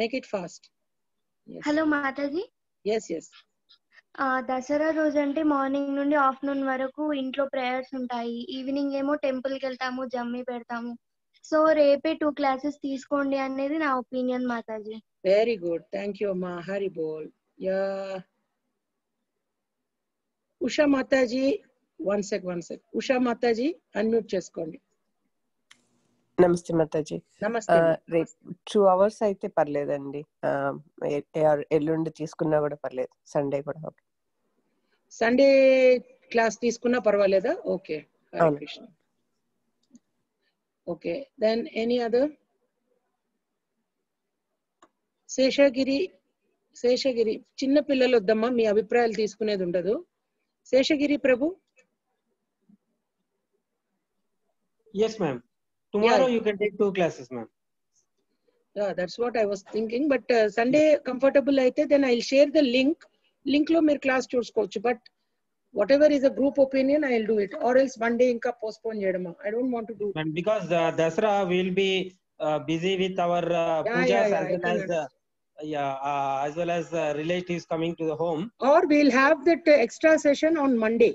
Make it fast. Hello Mataji. yes Dasara రోజు అంటే morning నుండి ఆఫ్టర్నూన్ వరకు ఇంట్లో ప్రేయర్స్ ఉంటాయి. ఈవినింగ్ ఏమో టెంపుల్కి వెళ్తాము, జమ్మి పెడతాము. సో రేపే 2 క్లాసెస్ తీసుకోండి అనేది నా ఒపీనియన్ మాతాజీ. వెరీ గుడ్, థ్యాంక్ యూ అమ్మా. హరి బోల్. యా ఉషా మాతాజీ, వన్ సెక్. ఉషా మాతాజీ అన్మ్యూట్ చేసుకోండి. నమస్తే మాతాజీ. నమస్తే. రేపు 2 hours అయితే పర్లేదండి, ఎల్లుండి తీసుకున్నా కూడా పర్లేదు, సండే కూడా. సండే క్లాస్ తీసుకున్నా పర్వాలేదా? Okay, Hare Krishna. Okay, then any other? Seshagiri చిన్న పిల్లలు వద్దమ్మా, మీ అభిప్రాయాలు తీసుకునేది ఉండదు. శేషగిరి ప్రభు. Yes ma'am, tomorrow you can take 2 classes ma'am. Yeah, that's what I was thinking, but Sunday comfortable aithe then I'll share the link lo meer class chuskochu, but whatever is a group opinion I'll do it, or else one day inka postpone cheyadama. I don't want to do Ma'am, because Dasara will be busy with our pujas as well as relatives coming to the home, or we'll have that extra session on Monday.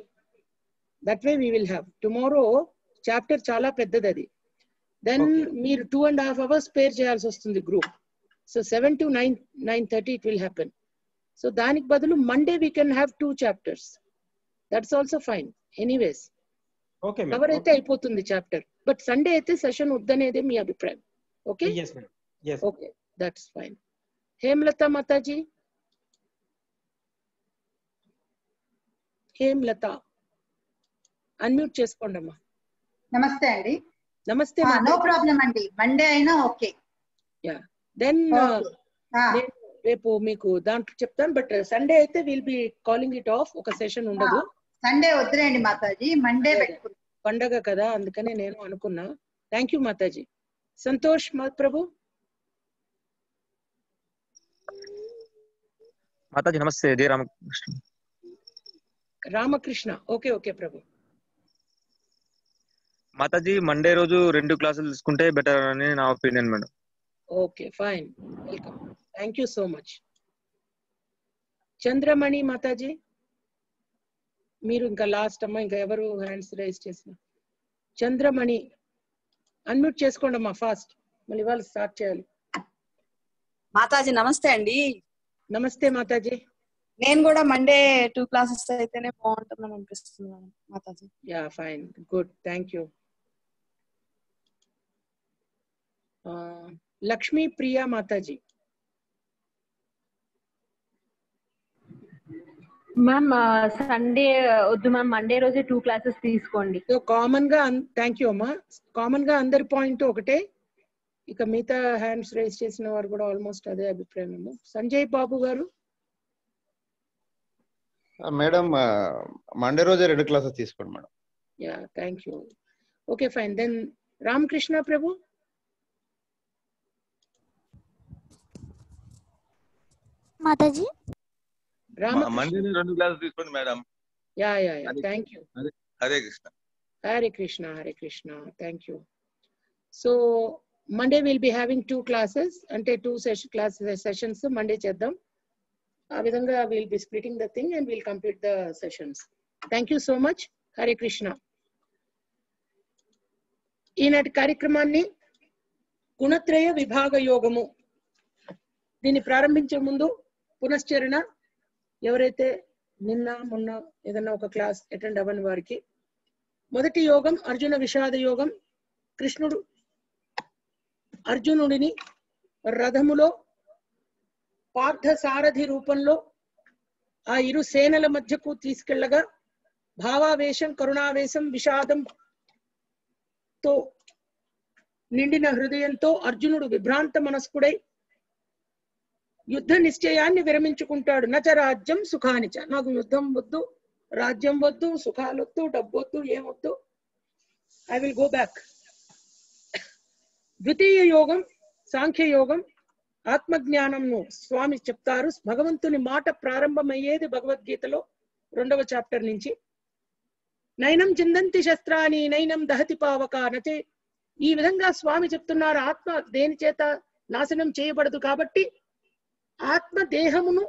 That way we will have. Tomorrow chapter చాలా పెద్దది అది. Then మీరు 2.5 hours spare చేయాల్సి వస్తుంది group. So 7 to 9:30 it will happen. So దానికి బదులు Monday we can have 2 chapters. That's also fine. Anyways. Okay ma'am. Cover అయితే అయిపోతుంది చాప్టర్, బట్ సండే అయితే సెషన్ వద్దనేదే మీ అభిప్రాయం. Okay. Yes ma'am. Yes. Okay, that's fine. Hemalatha Mataji. Hemalatha unmute చేసుకోండి అమ్మా. నమస్తే అండి. నమస్తే. నో ప్రాబ్లం అండి, మండే అయినా ఓకే. యా, దెన్ రేపు మీకు దాంట్లో చెప్తాను, బట్ సండే అయితే will be calling it of. ఒక సెషన్ ఉండదు. సండే వద్దులేండి మాతాజీ, మండే పెట్టుకుందాం. పండగ కదా, అందుకనే నేను అనుకున్నా. Thank you Mataji. సంతోష్ ప్రభు. మాతాజీ నమస్తే. జయ రామకృష్ణ. రామకృష్ణ. ఓకే ప్రభు. మాతాజీ మండే రోజు 2 క్లాసులు తీసుకుంటే బెటర్ అని నా opinion madam. Okay, fine, welcome. Thank you so much. Chandramani Mataji, మీరు ఇంకా లాస్ట్ అమ్మా, ఇంకా ఎవరు హ్యాండ్స్ రైజ్ చేసిన? చంద్రమణి అన్మ్యూట్ చేసుకోండి అమ్మా ఫాస్ట్, మళ్ళీ వాళ్ళు స్టార్ట్ చేయాలి. మాతాజీ నమస్తే అండి. నమస్తే మాతాజీ. నేను కూడా మండే 2 క్లాసెస్ అయితేనే బాగుంటుందని అనిపిస్తున్నాను మాతాజీ. Yeah, fine, good, thank you. Lakshmi Priya మాతాజీ. మ్యామ్ సండే వద్దు మ్యామ్, మండే రోజే 2 క్లాసెస్ తీసుకోండి. సో కామన్ గా, థ్యాంక్ యూ అమ్మా, కామన్ గా అందరి పాయింట్ ఒకటే. ఇక మిగతా హ్యాండ్స్ రైజ్ చేసిన వారు కూడా ఆల్మోస్ట్ అదే అభిప్రాయం ఏమో. సంజయ్ బాబు గారు. మేడం మండే రోజే 2 క్లాసెస్ తీసుకోండి madam. Yeah, thank you. Okay, fine. Then Ramakrishna Prabhu. మాతాజీ మండే 2 క్లాసెస్ తీసుకోండి madam. Yeah, thank you. Hare Krishna. Hare Krishna, Hare Krishna, thank you. So Monday will be having 2 classes, అంటే 2 సెషన్స్ మండే చేద్దాం. ఆ విధంగా will be splitting the thing and will complete the sessions. Thank you so much. Hare Krishna. ఈనాటి కార్యక్రమాన్ని గుణత్రయ విభాగ యోగము, దీన్ని ప్రారంభించే ముందు పునశ్చరణ. ఎవరైతే నిన్న మొన్న ఏదన్నా ఒక క్లాస్ అటెండ్ అవ్వని వారికి, మొదటి యోగం అర్జున విషాద యోగం. కృష్ణుడు అర్జునుడిని రథములో పార్థ సారథి రూపంలో ఆ ఇరు సేనల మధ్యకు తీసుకెళ్లగా, భావావేశం, కరుణావేశం, విషాదంతో నిండిన హృదయంతో అర్జునుడు విభ్రాంత మనస్కుడై యుద్ధ నిశ్చయాన్ని విరమించుకుంటాడు. నచ రాజ్యం సుఖానిచ, నాకు యుద్ధం వద్దు, రాజ్యం వద్దు, సుఖాలొద్దు, డబ్బొద్దు, ఏమొద్దు, ఐ విల్ గో బ్యాక్. ద్వితీయ యోగం సాంఖ్య యోగం. ఆత్మజ్ఞానంను స్వామి చెప్తారు. భగవంతుని మాట ప్రారంభమయ్యేది భగవద్గీతలో 2వ చాప్టర్ నుంచి. నైనం చిందంతి శస్త్రాని నైనం దహతి పావక నచే, ఈ విధంగా స్వామి చెప్తున్నారు. ఆత్మ దేని చేత నాశనం చేయబడదు. కాబట్టి ఆత్మ దేహమును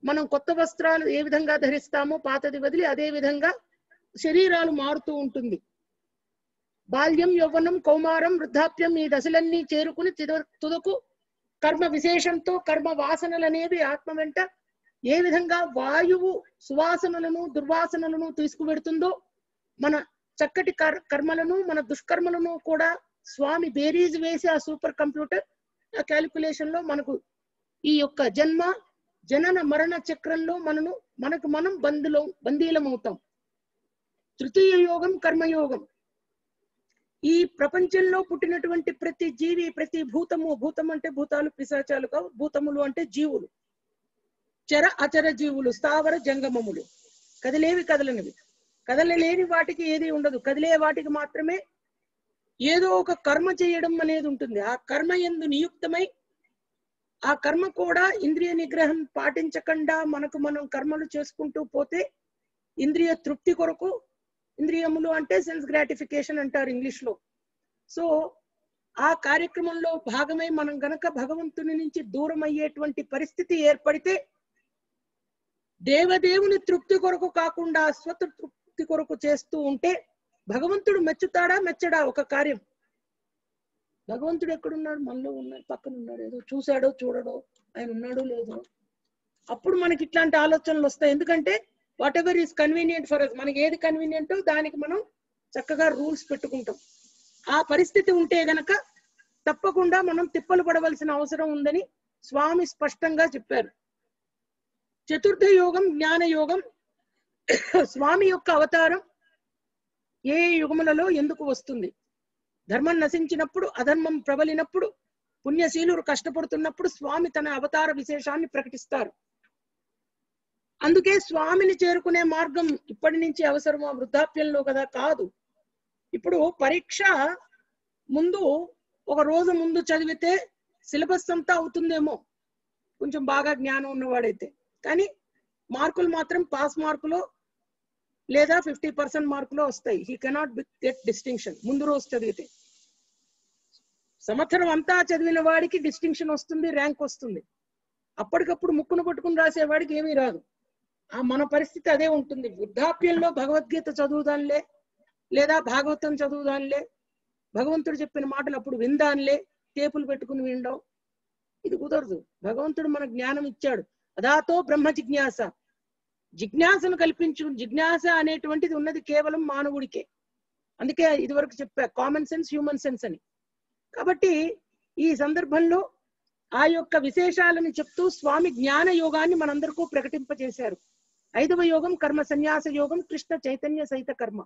మనం కొత్త వస్త్రాలు ఏ విధంగా ధరిస్తామో పాతది వదిలి అదే విధంగా శరీరాలు మారుతూ ఉంటుంది. బాల్యం, యవ్వనం, కౌమారం, వృద్ధాప్యం ఈ దశలన్నీ చేరుకుని తుదకు కర్మ విశేషంతో కర్మ వాసనలు అనేవి ఆత్మ వెంట ఏ విధంగా వాయువు సువాసనలను దుర్వాసనలను తీసుకువెడుతుందో మన చక్కటి కర్మలను మన దుష్కర్మలను కూడా స్వామి బేరీజ్ వేసి ఆ సూపర్ కంప్యూటర్ ఆ క్యాలిక్యులేషన్ లో మనకు ఈ యొక్క జన్మ జనన మరణ చక్రంలో మనకు మనం బందీలమవుతాం. తృతీయ యోగం కర్మయోగం. ఈ ప్రపంచంలో పుట్టినటువంటి ప్రతి జీవి, ప్రతి భూతము, భూతం అంటే భూతాలు పిశాచాలు కావు, భూతములు అంటే జీవులు, చర అచర జీవులు, స్థావర జంగమములు, కదిలేవి కదలనివి. కదలలేని వాటికి ఏది ఉండదు, కదిలే వాటికి మాత్రమే ఏదో ఒక కర్మ చేయడం అనేది ఉంటుంది. ఆ కర్మ యందు నియుక్తమై ఆ కర్మ కూడా ఇంద్రియ నిగ్రహం పాటించకుండా మనం కర్మలు చేసుకుంటూ పోతే ఇంద్రియ తృప్తి కొరకు, ఇంద్రియములు అంటే సెన్స్ గ్రాటిఫికేషన్ అంటారు ఇంగ్లీష్ లో. సో ఆ కార్యక్రమంలో భాగమై మనం గనక భగవంతుని నుంచి దూరం అయ్యేటువంటి పరిస్థితి ఏర్పడితే దేవదేవుని తృప్తి కొరకు కాకుండా స్వతృప్తి కొరకు చేస్తూ ఉంటే భగవంతుడు మెచ్చుతాడా మెచ్చడా? ఒక కార్యం భగవంతుడు ఎక్కడున్నాడు? మనలో ఉన్నాడు, పక్కన ఉన్నాడు, ఏదో చూశాడో చూడడో, ఆయన ఉన్నాడో లేదో. అప్పుడు మనకి ఇట్లాంటి ఆలోచనలు వస్తాయి. ఎందుకంటే whatever is convenient for us, మనకి ఏది కన్వీనియంటో దానికి మనం చక్కగా రూల్స్ పెట్టుకుంటాం. ఆ పరిస్థితి ఉంటే గనక తప్పకుండా మనం తిప్పలు పడవలసిన అవసరం ఉందని స్వామి స్పష్టంగా చెప్పారు. చతుర్థ యోగం జ్ఞాన యోగం. స్వామి యొక్క అవతారం ఏ యుగములలో ఎందుకు వస్తుంది? ధర్మం నశించినప్పుడు, అధర్మం ప్రబలినప్పుడు, పుణ్యశీలురు కష్టపడుతున్నప్పుడు స్వామి తన అవతార విశేషాన్ని ప్రకటిస్తారు. అందుకే స్వామిని చేరుకునే మార్గం ఇప్పటి నుంచి అవసరమా? వృద్ధాప్యంలో కదా కాదు. ఇప్పుడు పరీక్ష ముందు ఒక రోజు ముందు చదివితే సిలబస్ అంతా అవుతుందేమో కొంచెం బాగా జ్ఞానం ఉన్నవాడైతే, కానీ మార్కులు మాత్రం పాస్ మార్కులో లేదా 50% మార్కులో వస్తాయి. హీ కెనాట్ గెట్ డిస్టింక్షన్ ముందు రోజు చదివితే. సంవత్సరం అంతా చదివిన వాడికి డిస్టింక్షన్ వస్తుంది, ర్యాంక్ వస్తుంది. అప్పటికప్పుడు ముక్కును పట్టుకుని రాసేవాడికి ఏమీ రాదు. మన పరిస్థితి అదే ఉంటుంది. వృద్ధాప్యంలో భగవద్గీత చదువుదానిలే లేదా భాగవతం చదువుదానిలే, భగవంతుడు చెప్పిన మాటలు అప్పుడు విందానిలే, టేపులు పెట్టుకుని వినడం, ఇది కుదరదు. భగవంతుడు మన జ్ఞానం ఇచ్చాడు. అదాతో బ్రహ్మ జిజ్ఞాస, జిజ్ఞాసను కల్పించు. జిజ్ఞాస అనేటువంటిది ఉన్నది కేవలం మానవుడికే. అందుకే ఇదివరకు చెప్పా కామన్ సెన్స్, హ్యూమన్ సెన్స్ అని. కాబట్టి ఈ సందర్భంలో ఆ యొక్క విశేషాలను చెప్తూ స్వామి జ్ఞాన యోగాన్ని మనందరికీ ప్రకటింపజేశారు. 5వ యోగం కర్మ సన్యాస యోగం, కృష్ణ చైతన్య సహిత కర్మ.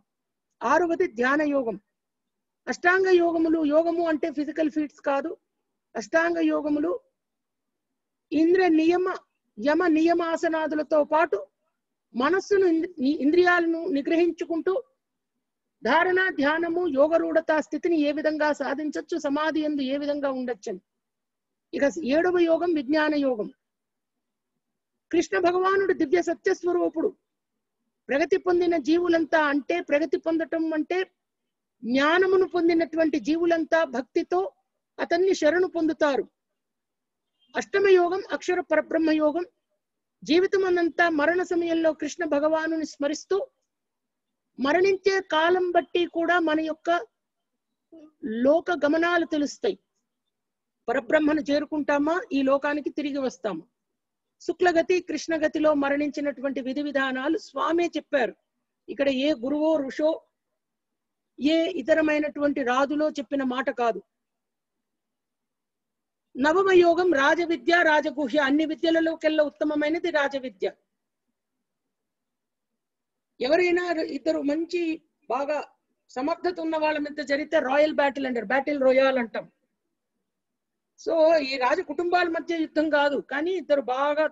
6వది ధ్యాన యోగం. అష్టాంగ యోగములు, యోగము అంటే ఫిజికల్ ఫీట్స్ కాదు. అష్టాంగ యోగములు యమ నియమాసనాదులతో పాటు మనస్సును, ఇంద్రియాలను నిగ్రహించుకుంటూ ధారణ, ధ్యానము, యోగరూఢత స్థితిని ఏ విధంగా సాధించవచ్చు, సమాధి యందు ఏ విధంగా ఉండొచ్చని. ఇక 7వ యోగం విజ్ఞాన యోగం. కృష్ణ భగవానుడు దివ్య సత్య స్వరూపుడు. ప్రగతి పొందిన జీవులంతా, అంటే ప్రగతి పొందటం అంటే జ్ఞానమును పొందినటువంటి జీవులంతా భక్తితో అతన్ని శరణు పొందుతారు. 8వ యోగం అక్షర పరబ్రహ్మ యోగం. జీవితం అన్నంతా మరణ సమయంలో కృష్ణ భగవానుని స్మరిస్తూ మరణించే కాలం బట్టి కూడా మన యొక్క లోక గమనాలు తెలుస్తాయి. పరబ్రహ్మను చేరుకుంటామా, ఈ లోకానికి తిరిగి వస్తామా? శుక్లగతి, కృష్ణగతిలో మరణించినటువంటి విధి విధానాలు స్వామే చెప్పారు. ఇక్కడ ఏ గురువో ఋషో ఏ ఇతరమైనటువంటి రాజులో చెప్పిన మాట కాదు. 9వ యోగం రాజవిద్య, రాజగుహ్య. అన్ని విద్యలలోకెల్లా ఉత్తమమైనది రాజవిద్య. ఎవరైనా ఇద్దరు మంచి బాగా సమర్థత ఉన్న వాళ్ళ మీద జరిగితే రాయల్ బ్యాటిల్ అంటారు, బ్యాటిల్ రోయల్ అంటాం. సో ఈ రాజ కుటుంబాల మధ్య యుద్ధం కాదు, కానీ ఇద్దరు బాగా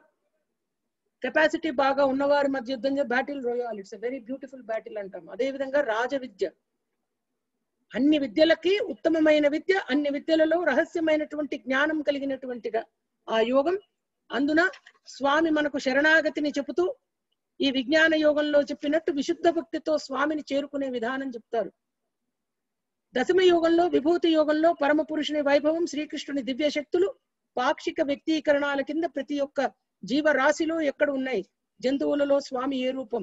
కెపాసిటీ బాగా ఉన్నవారి మధ్య యుద్ధం battle రోయల్. It's a very beautiful battle అంటాం. అదే విధంగా రాజ విద్య అన్ని విద్యలకి ఉత్తమమైన విద్య, అన్ని విద్యలలో రహస్యమైనటువంటి జ్ఞానం కలిగినటువంటిగా ఆ యోగం. అందున స్వామి మనకు శరణాగతిని చెబుతూ ఈ విజ్ఞాన యోగంలో చెప్పినట్టు విశుద్ధ భక్తితో స్వామిని చేరుకునే విధానం చెప్తారు. దశమ యోగంలో విభూతి యోగంలో పరమ పురుషుని వైభవం, శ్రీకృష్ణుని దివ్య శక్తులు పాక్షిక వ్యక్తీకరణాల కింద ప్రతి ఒక్క జీవరాశిలో ఎక్కడ ఉన్నాయి. జంతువులలో స్వామి ఏ రూపం,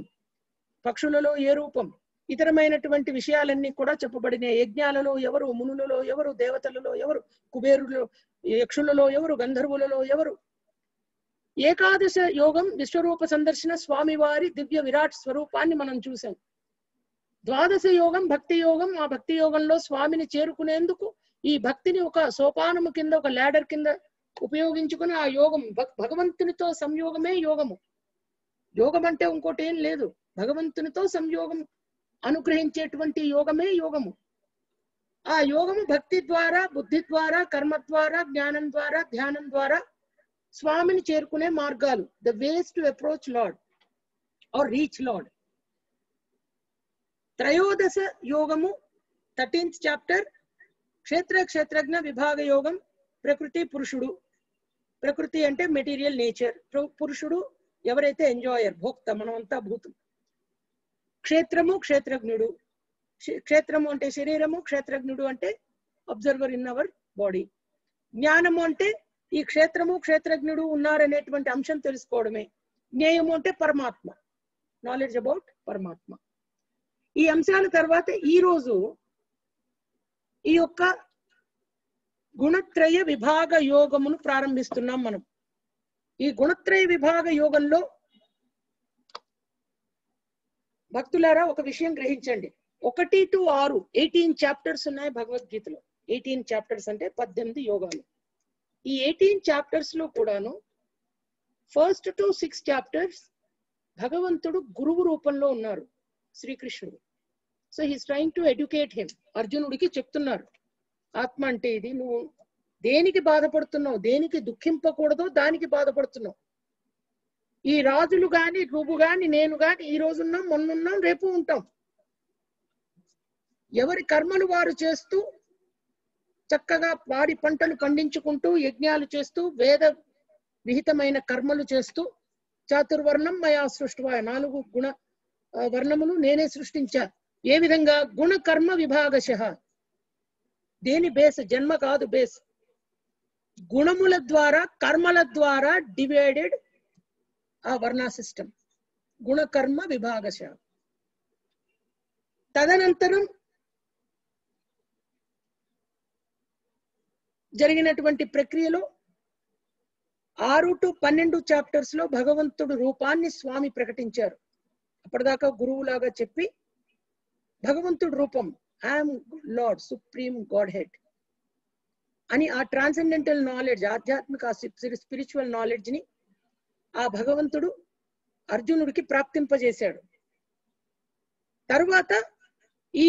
పక్షులలో ఏ రూపం, ఇతరమైనటువంటి విషయాలన్నీ కూడా చెప్పబడినాయి. యజ్ఞాలలో ఎవరు, మునులలో ఎవరు, దేవతలలో ఎవరు, కుబేరులలో, యక్షులలో ఎవరు, గంధర్వులలో ఎవరు. ఏకాదశ యోగం విశ్వరూప సందర్శన స్వామివారి దివ్య విరాట్ స్వరూపాన్ని మనం చూసాం. ద్వాదశ యోగం భక్తి యోగం. ఆ భక్తి యోగంలో స్వామిని చేరుకునేందుకు ఈ భక్తిని ఒక సోపానము కింద, ఒక ల్యాడర్ కింద ఉపయోగించుకుని ఆ యోగం భగవంతునితో సంయోగమే యోగము. యోగం అంటే ఇంకోటి ఏం లేదు, భగవంతునితో సంయోగం అనుగ్రహించేటువంటి యోగమే యోగము. ఆ యోగము భక్తి ద్వారా, బుద్ధి ద్వారా, కర్మ ద్వారా, జ్ఞానం ద్వారా, ధ్యానం ద్వారా స్వామిని చేరుకునే మార్గాలు. The ways to approach lord or reach lord. త్రయోదశ యోగము 13th చాప్టర్ క్షేత్ర క్షేత్రజ్ఞ విభాగ యోగం. ప్రకృతి పురుషుడు. ప్రకృతి అంటే మెటీరియల్ నేచర్, పురుషుడు ఎవరైతే ఎంజాయర్, భోక్త, మనమంతా భూతం. క్షేత్రము క్షేత్రజ్ఞుడు. క్షేత్రము అంటే శరీరము, క్షేత్రజ్ఞుడు అంటే అబ్జర్వర్ ఇన్ అవర్ బాడీ. జ్ఞానము అంటే ఈ క్షేత్రము క్షేత్రజ్ఞుడు ఉన్నారనేటువంటి అంశం తెలుసుకోవడమే. జ్ఞేయము అంటే పరమాత్మ, నాలెడ్జ్ అబౌట్ పరమాత్మ. ఈ అంశాల తర్వాత ఈ రోజు ఈ యొక్క గుణత్రయ విభాగ యోగమును ప్రారంభిస్తున్నాం మనం. ఈ గుణత్రయ విభాగ యోగంలో భక్తులారా ఒక విషయం గ్రహించండి. 1 to 6 18 చాప్టర్స్ ఉన్నాయి భగవద్గీతలో. 18 చాప్టర్స్ అంటే 18 యోగాలు. ఈ 18 చాప్టర్స్ లో కూడాను 1st to 6 చాప్టర్స్ భగవంతుడు గురువు రూపంలో ఉన్నారు, శ్రీకృష్ణుడు. So he's trying to educate him. అర్జునుడికి చెప్తున్నారు, ఆత్మ అంటే ఇది, నువ్వు దేనికి బాధపడుతున్నావు, దేనికి దుఃఖింపకూడదో దానికి బాధపడుతున్నావు. ఈ రాజులు గాని, నువ్వు గాని, నేను గాని ఈ రోజున్నాం, మొన్నున్నాం, రేపు ఉంటాం. ఎవరి కర్మలు వారు చేస్తూ చక్కగా వారి పంటలు పండించుకుంటూ, యజ్ఞాలు చేస్తూ, వేద విహితమైన కర్మలు చేస్తూ, చాతుర్వర్ణం మయా సృష్టివా, 4 గుణ వర్ణములు నేనే సృష్టించా. ఏ విధంగా? గుణ కర్మ విభాగశః. దేని బేస్? జన్మ కాదు బేస్. గుణముల ద్వారా, కర్మల ద్వారా డివైడెడ్ ఆ వర్ణ సిస్టమ్. గుణ కర్మ విభాగశః. తదనంతరం జరిగినటువంటి ప్రక్రియలో 6 to 12 చాప్టర్స్ లో భగవంతుడు రూపాన్ని స్వామి ప్రకటించారు. అప్పటిదాకా గురువులాగా చెప్పి భగవంతుడు రూపం, I'm lord, supreme God head అని ఆ ట్రాన్సెండెంటల్ నాలెడ్జ్, ఆధ్యాత్మిక స్పిరిచువల్ నాలెడ్జ్ ని ఆ భగవంతుడు అర్జునుడికి ప్రాప్తింపజేశాడు. తరువాత ఈ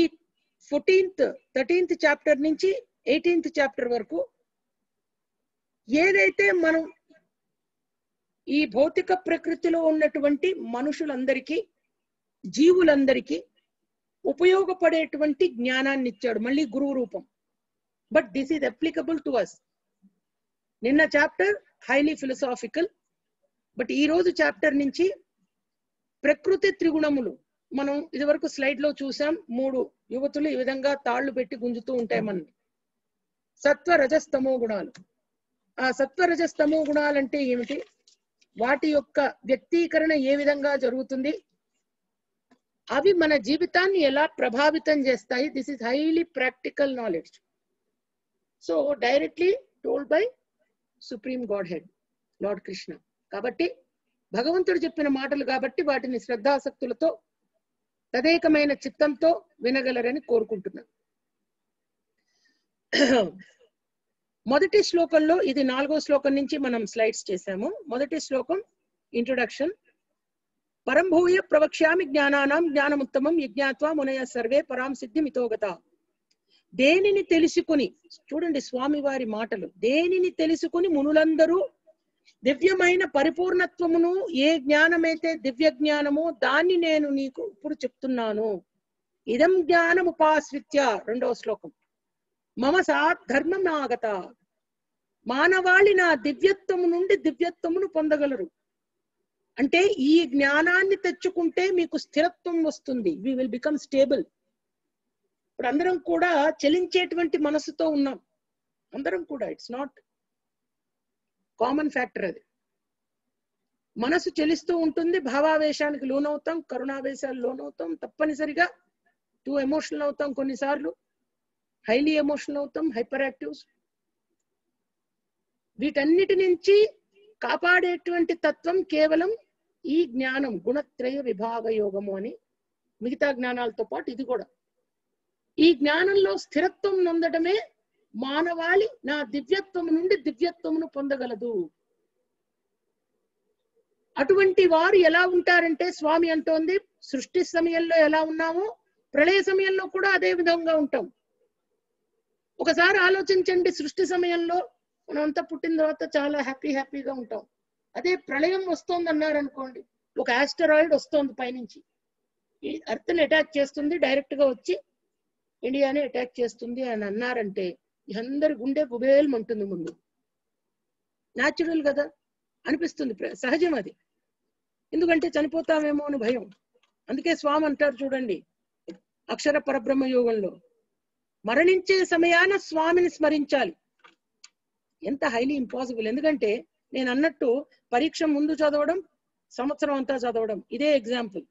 13th చాప్టర్ నుంచి 18th చాప్టర్ వరకు ఏదైతే మనం ఈ భౌతిక ప్రకృతిలో ఉన్నటువంటి మనుషులందరికీ, జీవులందరికీ ఉపయోగపడేటువంటి జ్ఞానాన్ని ఇచ్చాడు, మళ్ళీ గురువు రూపం. But this is applicable to us. నిన్న చాప్టర్ హైలీ ఫిలసాఫికల్, బట్ ఈ రోజు చాప్టర్ నుంచి ప్రకృతి త్రిగుణములు మనం ఇదివరకు స్లైడ్ లో చూసాం. 3 యువతులు ఈ విధంగా తాళ్లు పెట్టి గుంజుతూ ఉంటాయి మనని. సత్వ రజస్తమో గుణాలు. ఆ సత్వ రజస్తమో గుణాలంటే ఏమిటి, వాటి యొక్క వ్యక్తీకరణ ఏ విధంగా జరుగుతుంది, అవి మన జీవితాన్ని ఎలా ప్రభావితం చేస్తాయి. This is highly practical knowledge. So directly told by supreme God head lord Krishna. కాబట్టి భగవంతుడు చెప్పిన మాటలు కాబట్టి వాటిని శ్రద్ధాసక్తులతో, తదేకమైన చిత్తంతో వినగలరని కోరుకుంటున్నాను. మొదటి శ్లోకంలో, ఇది 4వ శ్లోకం నుంచి మనం స్లైడ్స్ చేసాము. మొదటి శ్లోకం ఇంట్రొడక్షన్. పరంభూయ ప్రవక్ష్యామి జ్ఞానానాం జ్ఞానముత్తమం యజ్ఞాత్వా మునయ సర్వే పరాం సిద్ధి మితోగత. దేనిని తెలుసుకుని, చూడండి స్వామి వారి మాటలు, దేనిని తెలుసుకుని మునులందరూ దివ్యమైన పరిపూర్ణత్వమును, ఏ జ్ఞానమైతే దివ్య జ్ఞానమో దాన్ని నేను నీకు ఇప్పుడు చెప్తున్నాను. ఇదం జ్ఞానముపాశ్రిత్య, 2వ శ్లోకం. మమ సాధర్మం ఆగత. మానవాళి నా దివ్యత్వము నుండి దివ్యత్వమును పొందగలరు. అంటే ఈ జ్ఞానాన్ని తెచ్చుకుంటే మీకు స్థిరత్వం వస్తుంది. We will become stable. ఇప్పుడు అందరం కూడా చలించేటువంటి మనసుతో ఉన్నాం, అందరం కూడా. ఇట్స్ నాట్ కామన్ ఫ్యాక్టర్ అది. మనసు చలిస్తూ ఉంటుంది, భావావేశానికి లోనవుతాం, కరుణావేశాలు లోనవుతాం, తప్పనిసరిగా టూ ఎమోషనల్ అవుతాం, కొన్నిసార్లు హైలీ ఎమోషనల్ అవుతాం, హైపర్ యాక్టివ్స్. వీటన్నిటి నుంచి కాపాడేటువంటి తత్వం కేవలం ఈ జ్ఞానం, గుణత్రయ విభాగ యోగము అని. మిగతా జ్ఞానాలతో పాటు ఇది కూడా. ఈ జ్ఞానంలో స్థిరత్వం నొందడమే మానవాళి నా దివ్యత్వము నుండి దివ్యత్వమును పొందగలదు. అటువంటి వారు ఎలా ఉంటారంటే, స్వామి అంటోంది సృష్టి సమయంలో ఎలా ఉన్నామో ప్రళయ సమయంలో కూడా అదే విధంగా ఉంటాం. ఒకసారి ఆలోచించండి, సృష్టి సమయంలో మనం అంతా పుట్టిన తర్వాత చాలా హ్యాపీగా ఉంటాం. అదే ప్రళయం వస్తోంది అన్నారు అనుకోండి, ఒక ఆస్టరాయిడ్ వస్తోంది పైనుంచి, ఈ ఎర్త్ని అటాక్ చేస్తుంది, డైరెక్ట్ గా వచ్చి ఇండియాని అటాక్ చేస్తుంది అని అన్నారంటే అందరి గుండె గుబేల్మంటుంది ముందు. న్యాచురల్ కదా అనిపిస్తుంది, సహజం అది. ఎందుకంటే చనిపోతామేమో అని భయం. అందుకే స్వామి అంటారు చూడండి అక్షర పరబ్రహ్మ యోగంలో, మరణించే సమయాన స్వామిని స్మరించాలి. ఎంత హైలీ ఇంపాసిబుల్. ఎందుకంటే నేను అన్నట్టు పరీక్ష ముందు చదవడం, సంవత్సరం అంతా చదవడం, ఇదే ఎగ్జాంపుల్.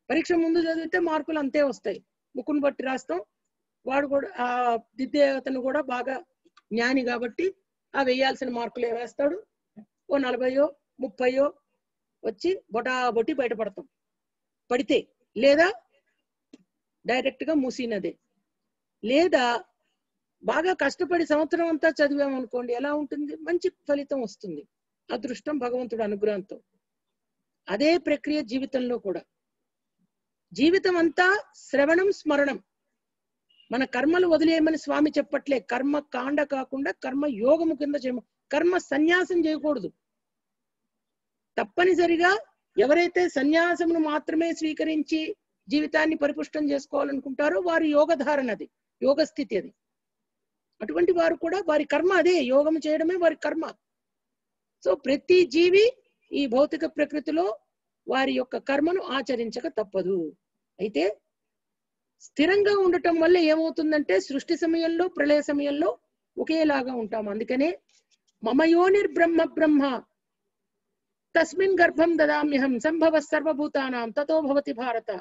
పరీక్ష ముందు చదివితే మార్కులు అంతే వస్తాయి, ముక్కును బట్టి రాస్తాం. వాడు కూడా ఆ దిద్దే అతను కూడా బాగా జ్ఞాని కాబట్టి ఆ వేయాల్సిన మార్కులు వేస్తాడు. ఓ 40 30 వచ్చి బొటాబొట్టి బయటపడతాం పడితే, లేదా డైరెక్ట్ గా మూసినదే. లేదా బాగా కష్టపడి సంవత్సరం అంతా చదివామనుకోండి, ఎలా ఉంటుంది, మంచి ఫలితం వస్తుంది, అదృష్టం భగవంతుడు అనుగ్రహంతో. అదే ప్రక్రియ జీవితంలో కూడా. జీవితం అంతా శ్రవణం స్మరణం. మన కర్మలు వదిలేయమని స్వామి చెప్పట్లే. కర్మ కాండ కాకుండా కర్మ యోగము కింద చేయము. కర్మ సన్యాసం చేయకూడదు. తప్పనిసరిగా ఎవరైతే సన్యాసమును మాత్రమే స్వీకరించి జీవితాన్ని పరిపుష్టం చేసుకోవాలనుకుంటారో వారి యోగధారణ అది, యోగ స్థితి అది. అటువంటి వారు కూడా వారి కర్మ అదే, యోగం చేయడమే వారి కర్మ. సో ప్రతి జీవి ఈ భౌతిక ప్రకృతిలో వారి యొక్క కర్మను ఆచరించక తప్పదు. అయితే స్థిరంగా ఉండటం వల్ల ఏమవుతుందంటే సృష్టి సమయంలో ప్రళయ సమయంలో ఒకేలాగా ఉంటాం. అందుకనే మమయోనిర్ బ్రహ్మ బ్రహ్మ తస్మిన్ గర్భం దదామ్యహం సంభవ సర్వభూతానాం తతో భవతి భారత.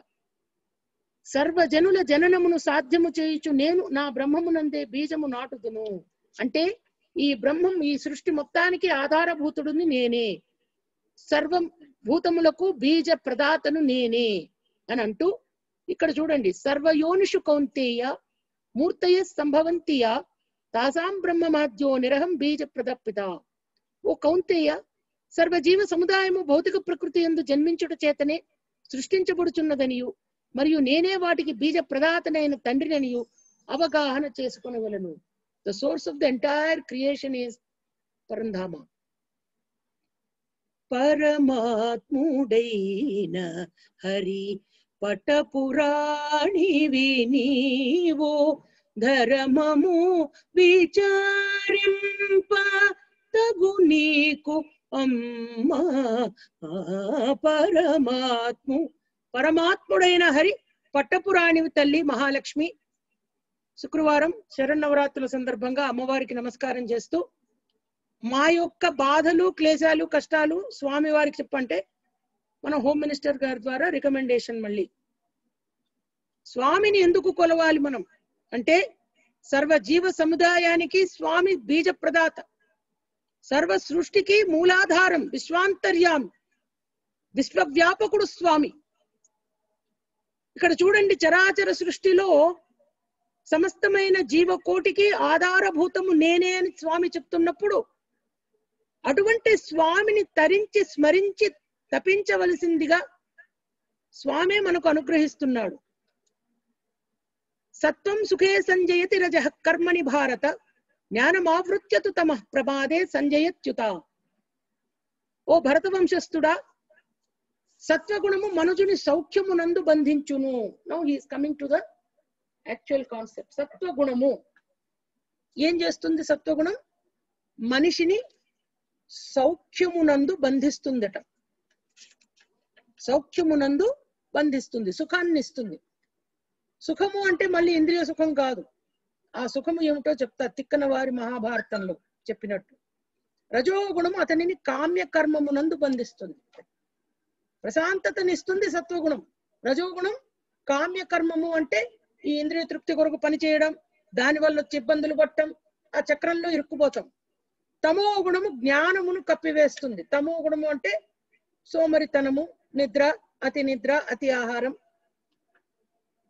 సర్వజనుల జననమును సాధ్యము చేయుచు నేను నా బ్రహ్మమునందే బీజము నాటుదును. అంటే ఈ బ్రహ్మం, ఈ సృష్టి మొత్తానికి ఆధారభూతుడిని నేనే, సర్వ భూతములకు బీజ ప్రదాతను నేనే అని అంటూ ఇక్కడ చూడండి, సర్వయోనిషు కౌంతేయ మూర్తయ సంభవంతియ తాసాం బ్రహ్మమాద్యో నిరహం బీజ ప్రదప్పిత. ఓ కౌంతేయ, సర్వజీవ సముదాయము భౌతిక ప్రకృతి యందు జన్మించుట చేతనే సృష్టించబడుచున్నదనియు మరియు నేనే వాటికి బీజ ప్రదాతనైన తండ్రిననియు అవగాహన చేసుకొనవలెను. The source of the entire creation is పరంధామ. పరమాత్ముడైన హరి పటపురాణివి నీవో ధర్మము విచారింప తగు నీకు అమ్మా. పరమాత్ముడైన హరి పట్టపురాణివి తల్లి మహాలక్ష్మి. శుక్రవారం శరన్నవరాత్రుల సందర్భంగా అమ్మవారికి నమస్కారం చేస్తూ మా యొక్క బాధలు క్లేశాలు కష్టాలు స్వామి వారికి చెప్పంటే మన హోమ్ మినిస్టర్ గారి ద్వారా రికమెండేషన్. మళ్ళీ స్వామిని ఎందుకు కొలవాలి మనం అంటే, సర్వ జీవ సముదాయానికి స్వామి బీజ ప్రదాత, సర్వ సృష్టికి మూలాధారం, విశ్వాంతర్యాం, విశ్వవ్యాపకుడు స్వామి. ఇక్కడ చూడండి, చరాచర సృష్టిలో సమస్తమైన జీవకోటికి ఆధారభూతము నేనే అని స్వామి చెప్తున్నప్పుడు అటువంటి స్వామిని తరించి స్మరించి తపించవలసిందిగా స్వామే మనకు అనుగ్రహిస్తున్నాడు. సత్వం సుఖే సంజయతి రజః కర్మణి భారత జ్ఞానమావృత్యతు తమః ప్రమాదే సంజయత్యుత. ఓ భరత వంశస్థుడా, సత్వగుణము మనుజుని సౌఖ్యమునందు బంధించును. Now he is coming to the actual concept. సత్వగుణము ఏం చేస్తుంది? సత్వగుణం మనిషిని సౌఖ్యమునందు బంధిస్తుందట. సౌఖ్యమునందు బంధిస్తుంది, సుఖాన్ని ఇస్తుంది. సుఖము అంటే మళ్ళీ ఇంద్రియ సుఖం కాదు. ఆ సుఖము ఏమిటో చెప్తా తిక్కన వారి మహాభారతంలో చెప్పినట్టు. రజోగుణము అతనిని కామ్య కర్మమునందు బంధిస్తుంది, ప్రశాంతతనిస్తుంది సత్వగుణం. రజోగుణం కామ్య కర్మము అంటే ఈ ఇంద్రియ తృప్తి కొరకు పనిచేయడం, దానివల్ల వచ్చే ఇబ్బందులు పట్టడం, ఆ చక్రంలో ఇరుక్కుపోతాం. తమో గుణము జ్ఞానమును కప్పివేస్తుంది. తమో గుణము అంటే సోమరితనము, నిద్ర, అతి నిద్ర, అతి ఆహారం.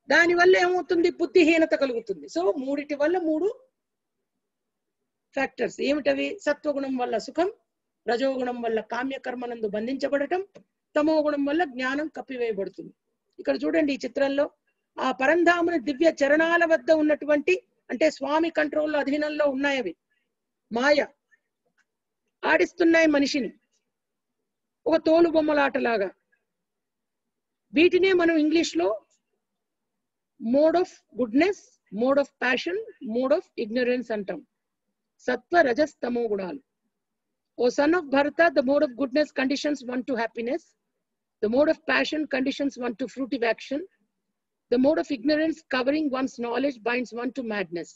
దానివల్ల ఏమవుతుంది? బుద్ధిహీనత కలుగుతుంది. సో మూడిటి వల్ల 3 ఫ్యాక్టర్స్ ఏమిటవి? సత్వగుణం వల్ల సుఖం, రజోగుణం వల్ల కామ్యకర్మనందు బంధించబడటం, తమో గుణం వల్ల జ్ఞానం కప్పివేయబడుతుంది. ఇక్కడ చూడండి ఈ చిత్రంలో ఆ పరంధాముని దివ్య చరణాల వద్ద ఉన్నటువంటి, అంటే స్వామి కంట్రోల్ అధీనంలో ఉన్నాయి అవి, మాయ ఆడిస్తున్నాయి మనిషిని ఒక తోలు బొమ్మలాటలాగా. వీటినే మనం ఇంగ్లీష్ లో mode of goodness, mode of passion, mode of ignorance అంటాం. సత్వ రజస్ తమో గుణాలు. O son of Bharata, the mode of goodness conditions one to happiness, the mode of passion conditions one to fruitive action, the mode of ignorance covering one's knowledge binds one to madness.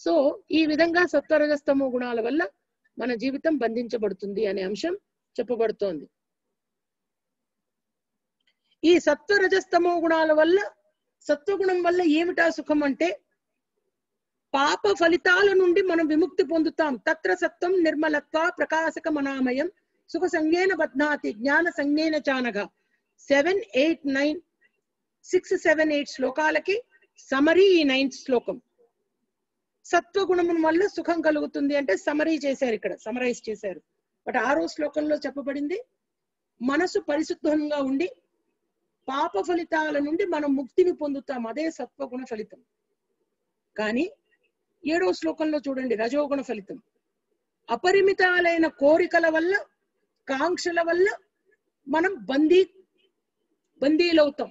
So ఈ విధంగా సత్వ రజస్తమో గుణాల వల్ల మన జీవితం బంధించబడుతుంది అనే అంశం చెప్పబడుతోంది. ఈ సత్వ రజస్తమో గుణాల వల్ల, సత్వగుణం వల్ల ఏమిటా సుఖం అంటే పాప ఫలితాల నుండి మనం విముక్తి పొందుతాం. తత్ర సత్వం నిర్మలత్వ ప్రకాశక మనామయం సుఖ సంజ్ఞేన బధ్నాతి జ్ఞాన సంజ్ఞేన చానగా. 7, 8, 9, 6, 7, 8 శ్లోకాలకి సమరీ ఈ 9th శ్లోకం. సత్వగుణం వల్ల సుఖం కలుగుతుంది అంటే సమరీ చేశారు, ఇక్కడ సమరైజ్ చేశారు. బట్ 6వ శ్లోకంలో చెప్పబడింది మనసు పరిశుద్ధంగా ఉండి పాప ఫలితాల నుండి మనం ముక్తిని పొందుతాం, అదే సత్వగుణ ఫలితం. కానీ 7వ శ్లోకంలో చూడండి రజోగుణ ఫలితం. అపరిమితాలైన కోరికల వల్ల, కాంక్షల వల్ల మనం బందీలవుతాం.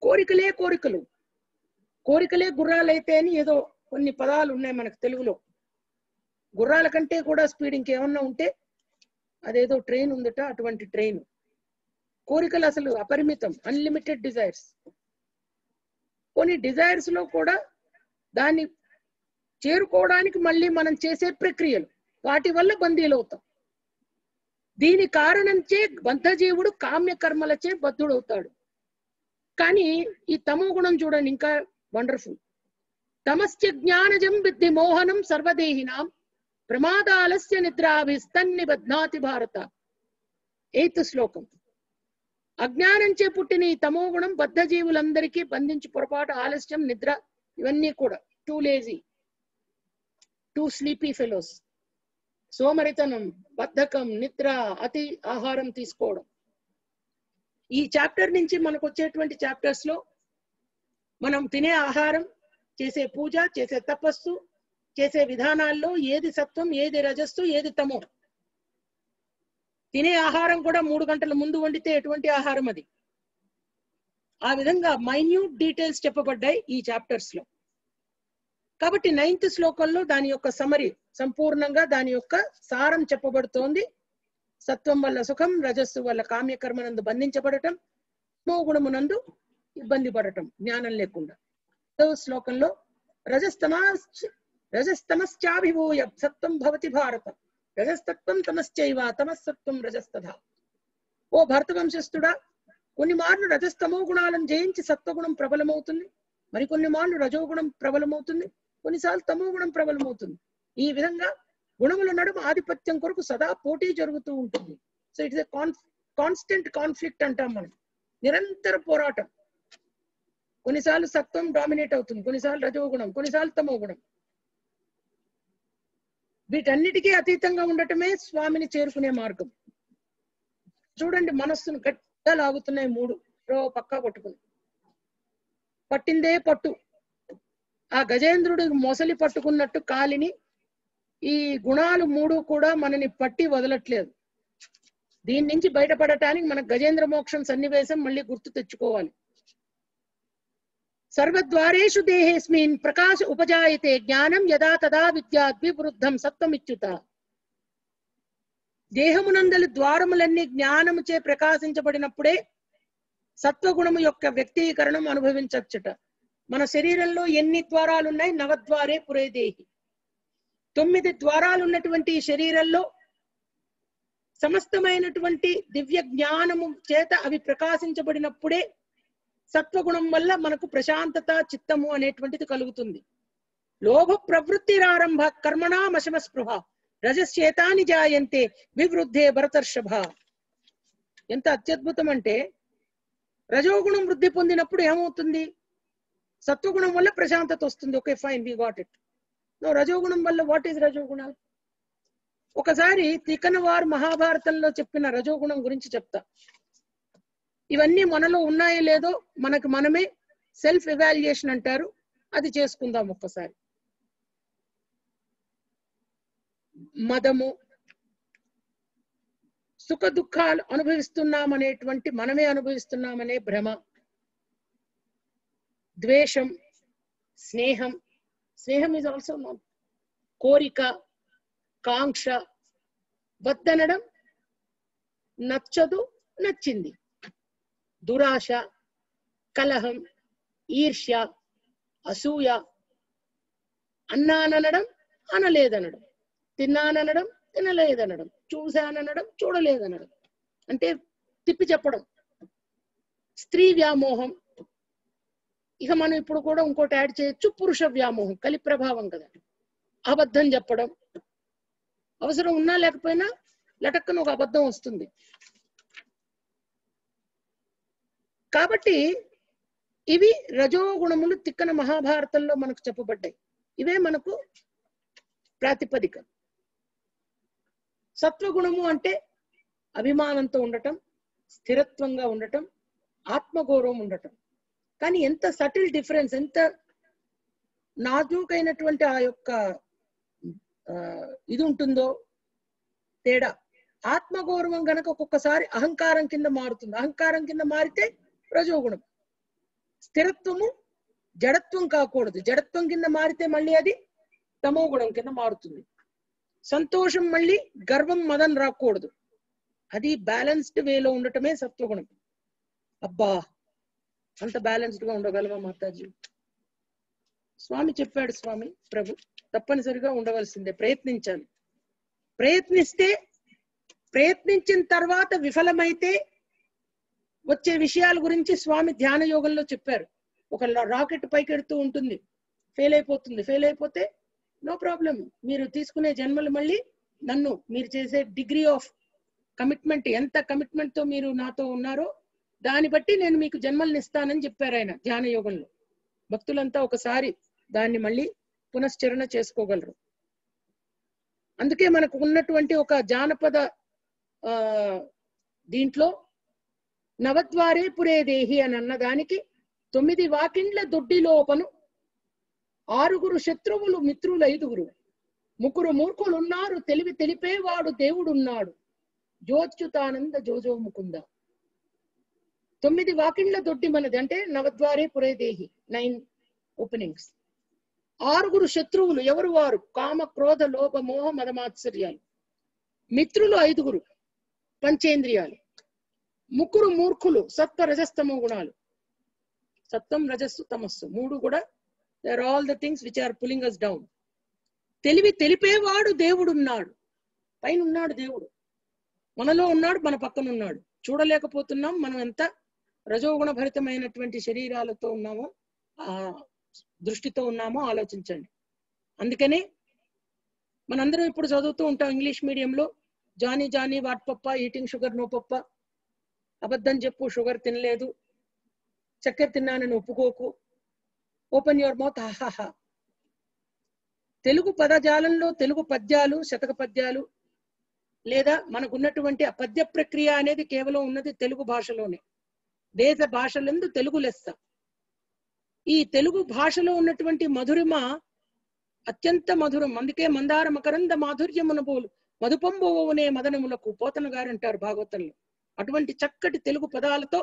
కోరికలే కోరికలు, కోరికలే గుర్రాలైతే అని ఏదో కొన్ని పదాలు ఉన్నాయి మనకు తెలుగులో. గుర్రాల కంటే కూడా స్పీడ్ ఇంకేమన్నా ఉంటే అదేదో ట్రైన్ ఉందట, అటువంటి ట్రైన్. కోరికలు అసలు అపరిమితం, అన్లిమిటెడ్ డిజైర్స్. కొన్ని డిజైర్స్ లో కూడా దాన్ని చేరుకోవడానికి మళ్ళీ మనం చేసే ప్రక్రియలు, వాటి వల్ల బందీలవుతాం. దీని కారణంచే బద్ధజీవుడు కామ్య కర్మలచే బద్ధుడవుతాడు. కానీ ఈ తమో గుణం చూడండి ఇంకా వండర్ఫుల్. తమస్య జ్ఞానజం విద్ధి మోహనం సర్వదేహినాం ప్రమాదాలస్య నిద్రాభిస్తన్ని బధ్నాతి భారత. 8th శ్లోకం. అజ్ఞానంచే పుట్టిన ఈ తమో గుణం బద్ధజీవులందరికీ బంధించి పొరపాటు, ఆలస్యం, నిద్ర ఇవన్నీ కూడా too lazy, two sleepy fellows, సోమరితనం, బద్ధకం, నిద్ర, అతి ఆహారం తీసుకోవడం. ఈ చాప్టర్ నుంచి మనకు వచ్చేటువంటి చాప్టర్స్ లో మనం తినే ఆహారం, చేసే పూజ, చేసే తపస్సు, చేసే విధానాల్లో ఏది సత్వం, ఏది రజస్సు, ఏది తమో. తినే ఆహారం కూడా 3 గంటల ముందు వండితే ఎటువంటి ఆహారం అది. ఆ విధంగా మైన్యూట్ డీటెయిల్స్ చెప్పబడ్డాయి ఈ చాప్టర్స్ లో. కాబట్టి 9th శ్లోకంలో దాని యొక్క సమరీ, సంపూర్ణంగా దాని యొక్క సారం చెప్పబడుతోంది. సత్వం వల్ల సుఖం, రజస్సు వల్ల కామ్యకర్మనందు బంధించబడటం, తమో గుణమునందు ఇబ్బంది పడటం జ్ఞానం లేకుండా. 10వ శ్లోకంలో రజస్తమశ్చాభిభూయ సత్వం భవతి భారత రజస్తత్వం తమశ్చైవ తమస్సత్వం రజస్తథా. ఓ భరత వంశస్థుడా, కొన్ని మార్లు రజస్తమో గుణాలను జయించి సత్వగుణం ప్రబలమవుతుంది, మరికొన్ని మార్లు రజోగుణం ప్రబలమవుతుంది, కొన్నిసార్లు తమో గుణం ప్రబలమవుతుంది. ఈ విధంగా గుణముల నడుమ ఆధిపత్యం కొరకు సదా పోటీ జరుగుతూ ఉంటుంది. So it's a constant conflict అంటాం మనం, నిరంతర పోరాటం. కొన్నిసార్లు సత్వం డామినేట్ అవుతుంది, కొన్నిసార్లు రజోగుణం, కొన్నిసార్లు తమో గుణం. వీటన్నిటికీ అతీతంగా ఉండటమే స్వామిని చేరుకునే మార్గం. చూడండి మనస్సును గట్టిగా లాగుతున్నాయి 3 పక్కా పట్టుకుని. పట్టిందే పట్టు. ఆ గజేంద్రుడు మొసలి పట్టుకున్నట్టు కాలిని ఈ గుణాలు 3 కూడా మనని పట్టి వదలట్లేదు. దీని నుంచి బయటపడటానికి మన గజేంద్ర మోక్షం సన్నివేశం మళ్ళీ గుర్తు తెచ్చుకోవాలి. సర్వద్వారేషు దేహేస్మిన్ ప్రకాశ ఉపజాయతే జ్ఞానం యదా తదా విద్యాద్వివృద్ధం సత్వమిచ్యుత. దేహమునందలి ద్వారములన్నీ జ్ఞానముచే ప్రకాశించబడినప్పుడే సత్వగుణము యొక్క వ్యక్తీకరణం అనుభవించచ్చుట. మన శరీరంలో ఎన్ని ద్వారాలు ఉన్నాయి? నవద్వారే పురే దేహి. 9 ద్వారాలు ఉన్నటువంటి ఈ శరీరంలో సమస్తమైనటువంటి దివ్య జ్ఞానము చేత అవి ప్రకాశించబడినప్పుడే సత్వగుణం వల్ల మనకు ప్రశాంతత, చిత్తము అనేటువంటిది కలుగుతుంది. లోభ ప్రవృత్తిరారంభ కర్మణామశమ స్పృహ రజశ్చేతాని జాయంతే వివృద్ధే భరతర్షభ. ఎంత అత్యద్భుతం అంటే, రజోగుణం వృద్ధి పొందినప్పుడు ఏమవుతుంది? సత్వగుణం వల్ల ప్రశాంతత వస్తుంది. Okay fine, we got it. రజోగుణం వల్ల వాట్ ఈజ్ రజోగుణాలు? ఒకసారి తిక్కనవారు మహాభారతంలో చెప్పిన రజోగుణం గురించి చెప్తా. ఇవన్నీ మనలో ఉన్నాయో లేదో మనకు మనమే సెల్ఫ్ ఎవాల్యుయేషన్ అంటారు, అది చేసుకుందాం ఒక్కసారి. మదము, సుఖ దుఃఖాలు అనుభవిస్తున్నామనేటువంటి మనమే అనుభవిస్తున్నామనే భ్రమ, ద్వేషం, స్నేహం, స్నేహం ఈజ్ ఆల్సో నాట్, కోరిక, కాంక్ష, వద్దనడం, నచ్చదు, నచ్చింది, దురాశ, కలహం, ఈర్ష్య, అసూయ, అన్నాననడం, అనలేదనడం, తిన్నాననడం, తినలేదనడం, చూశాననడం, చూడలేదనడం, అంటే తిప్పి చెప్పడం, స్త్రీ వ్యామోహం. ఇక మనం ఇప్పుడు కూడా ఇంకోటి యాడ్ చేయొచ్చు, పురుష వ్యామోహం, కలి ప్రభావం కదా. అబద్ధం చెప్పడం, అవసరం ఉన్నా లేకపోయినా లటక్కన ఒక అబద్ధం వస్తుంది. కాబట్టి ఇవి రజోగుణములు తిక్కన మహాభారతంలో మనకు చెప్పబడ్డాయి. ఇవే మనకు ప్రాతిపదిక. సత్వగుణము అంటే అభిమానంతో ఉండటం, స్థిరత్వంగా ఉండటం, ఆత్మగౌరవం ఉండటం. కానీ ఎంత సటిల్ డిఫరెన్స్, ఎంత నాజూకైనటువంటి ఆ యొక్క ఇది ఉంటుందో తేడా. ఆత్మగౌరవం గనక ఒక్కొక్కసారి అహంకారం కింద మారుతుంది. అహంకారం కింద మారితే రజోగుణం. స్థిరత్వము జడత్వం కాకూడదు. జడత్వం కింద మారితే మళ్ళీ అది తమో గుణం కింద మారుతుంది. సంతోషం మళ్ళీ గర్వం, మదం రాకూడదు. అది బ్యాలెన్స్డ్ వేలో ఉండటమే సత్వగుణం. అబ్బా, అంత బ్యాలెన్స్డ్ గా ఉండగలమా మాతాజీ? స్వామి చెప్పాడు, స్వామి ప్రభు తప్పనిసరిగా ఉండవలసిందే, ప్రయత్నించాలి. ప్రయత్నించిన తర్వాత విఫలమైతే వచ్చే విషయాల గురించి స్వామి ధ్యాన యోగంలో చెప్పారు. ఒక రాకెట్ పైకెడుతూ ఉంటుంది, ఫెయిల్ అయిపోతుంది. ఫెయిల్ అయిపోతే నో ప్రాబ్లం, మీరు తీసుకునే జన్మలు మళ్ళీ నన్ను, మీరు చేసే డిగ్రీ ఆఫ్ కమిట్మెంట్, ఎంత కమిట్మెంట్ తో మీరు నాతో ఉన్నారో దాన్ని బట్టి నేను మీకు జన్మల్ని ఇస్తానని చెప్పారు ఆయన ధ్యాన యోగంలో. భక్తులంతా ఒకసారి దాన్ని మళ్ళీ పునశ్చరణ చేసుకోగలరు. అందుకే మనకు ఉన్నటువంటి ఒక జానపద దీంట్లో నవద్వారే పురే దేహి అని అన్నదానికి 9 వాకిండ్ల దొడ్డిలోపను 6 శత్రువులు మిత్రులు 5, 3 మూర్ఖులున్నారు, తెలివి తెలిపేవాడు దేవుడున్నాడు, జోచ్యుతానంద జోజో ముకుంద. 9 వాకిండ్ల దొడ్డి మనది, అంటే నవద్వారే పురే దేహి 9 ఓపెనింగ్స్. 6 శత్రువులు, ఎవరు వారు? కామ, క్రోధ, లోభ, మోహ, మదమాత్సర్యాలు. మిత్రులు 5, పంచేంద్రియాలు. 3 మూర్ఖులు, సత్వ రజస్తమో గుణాలు. సత్వం, రజస్సు, తమస్సు 3 కూడా they are all the things which are pulling us down. తెలివి తెలిపేవాడు దేవుడున్నాడు. పైన ఉన్నాడు దేవుడు, మనలో ఉన్నాడు, మన పక్కన ఉన్నాడు. చూడలేకపోతున్నాం. మనం ఎంత రజోగుణ భరితమైనటువంటి శరీరాలతో ఉన్నామో, ఆ దృష్టితో ఉన్నామో ఆలోచించండి. అందుకనే మనందరం ఇప్పుడు చదువుతూ ఉంటాం ఇంగ్లీష్ మీడియంలో, జానీ జానీ వాట్ పప్ప, ఈటింగ్ షుగర్ నో పప్ప, అబద్ధం చెప్పు, షుగర్ తినలేదు, చక్కెర తిన్నానని ఒప్పుకోకు, ఓపెన్ యువర్ మౌత్, ఆహాహా. తెలుగు పదజాలంలో తెలుగు పద్యాలు, శతక పద్యాలు, లేదా మనకున్నటువంటి ఆ పద్య ప్రక్రియ అనేది కేవలం ఉన్నది తెలుగు భాషలోనే. దేశ భాషలందు తెలుగు లెస్స. ఈ తెలుగు భాషలో ఉన్నటువంటి మధురిమ అత్యంత మధురం. అందుకే మందార మకరంద మాధుర్యమున పోలు మధుపంబోనే మదనములకు పోతన గారు అంటారు భాగవతంలో. అటువంటి చక్కటి తెలుగు పదాలతో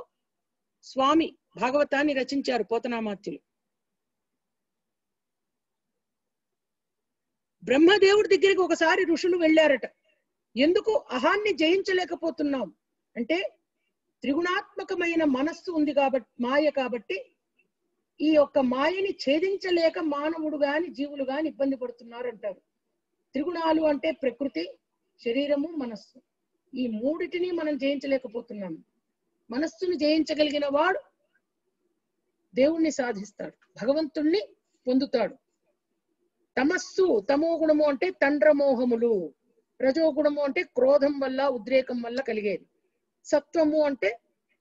స్వామి భాగవతాన్ని రచించారు పోతనామాత్యులు. బ్రహ్మదేవుడి దగ్గరికి ఒకసారి ఋషులు వెళ్ళారట. ఎందుకు? అహాన్ని జయించలేకపోతున్నాం అంటే త్రిగుణాత్మకమైన మనస్సు ఉంది కాబట్టి, మాయ కాబట్టి ఈ యొక్క మాయని ఛేదించలేక మానవుడు గాని జీవులు గాని ఇబ్బంది పడుతున్నారు అంటారు. త్రిగుణాలు అంటే ప్రకృతి, శరీరము, మనస్సు. ఈ మూడిటిని మనం జయించలేకపోతున్నాము. మనస్సును జయించగలిగిన వాడు దేవుణ్ణి సాధిస్తాడు, భగవంతుణ్ణి పొందుతాడు. తమస్సు, తమో గుణము అంటే తండ్రమోహములు, రజోగుణము అంటే క్రోధం వల్ల ఉద్రేకం వల్ల కలిగేది, సత్వము అంటే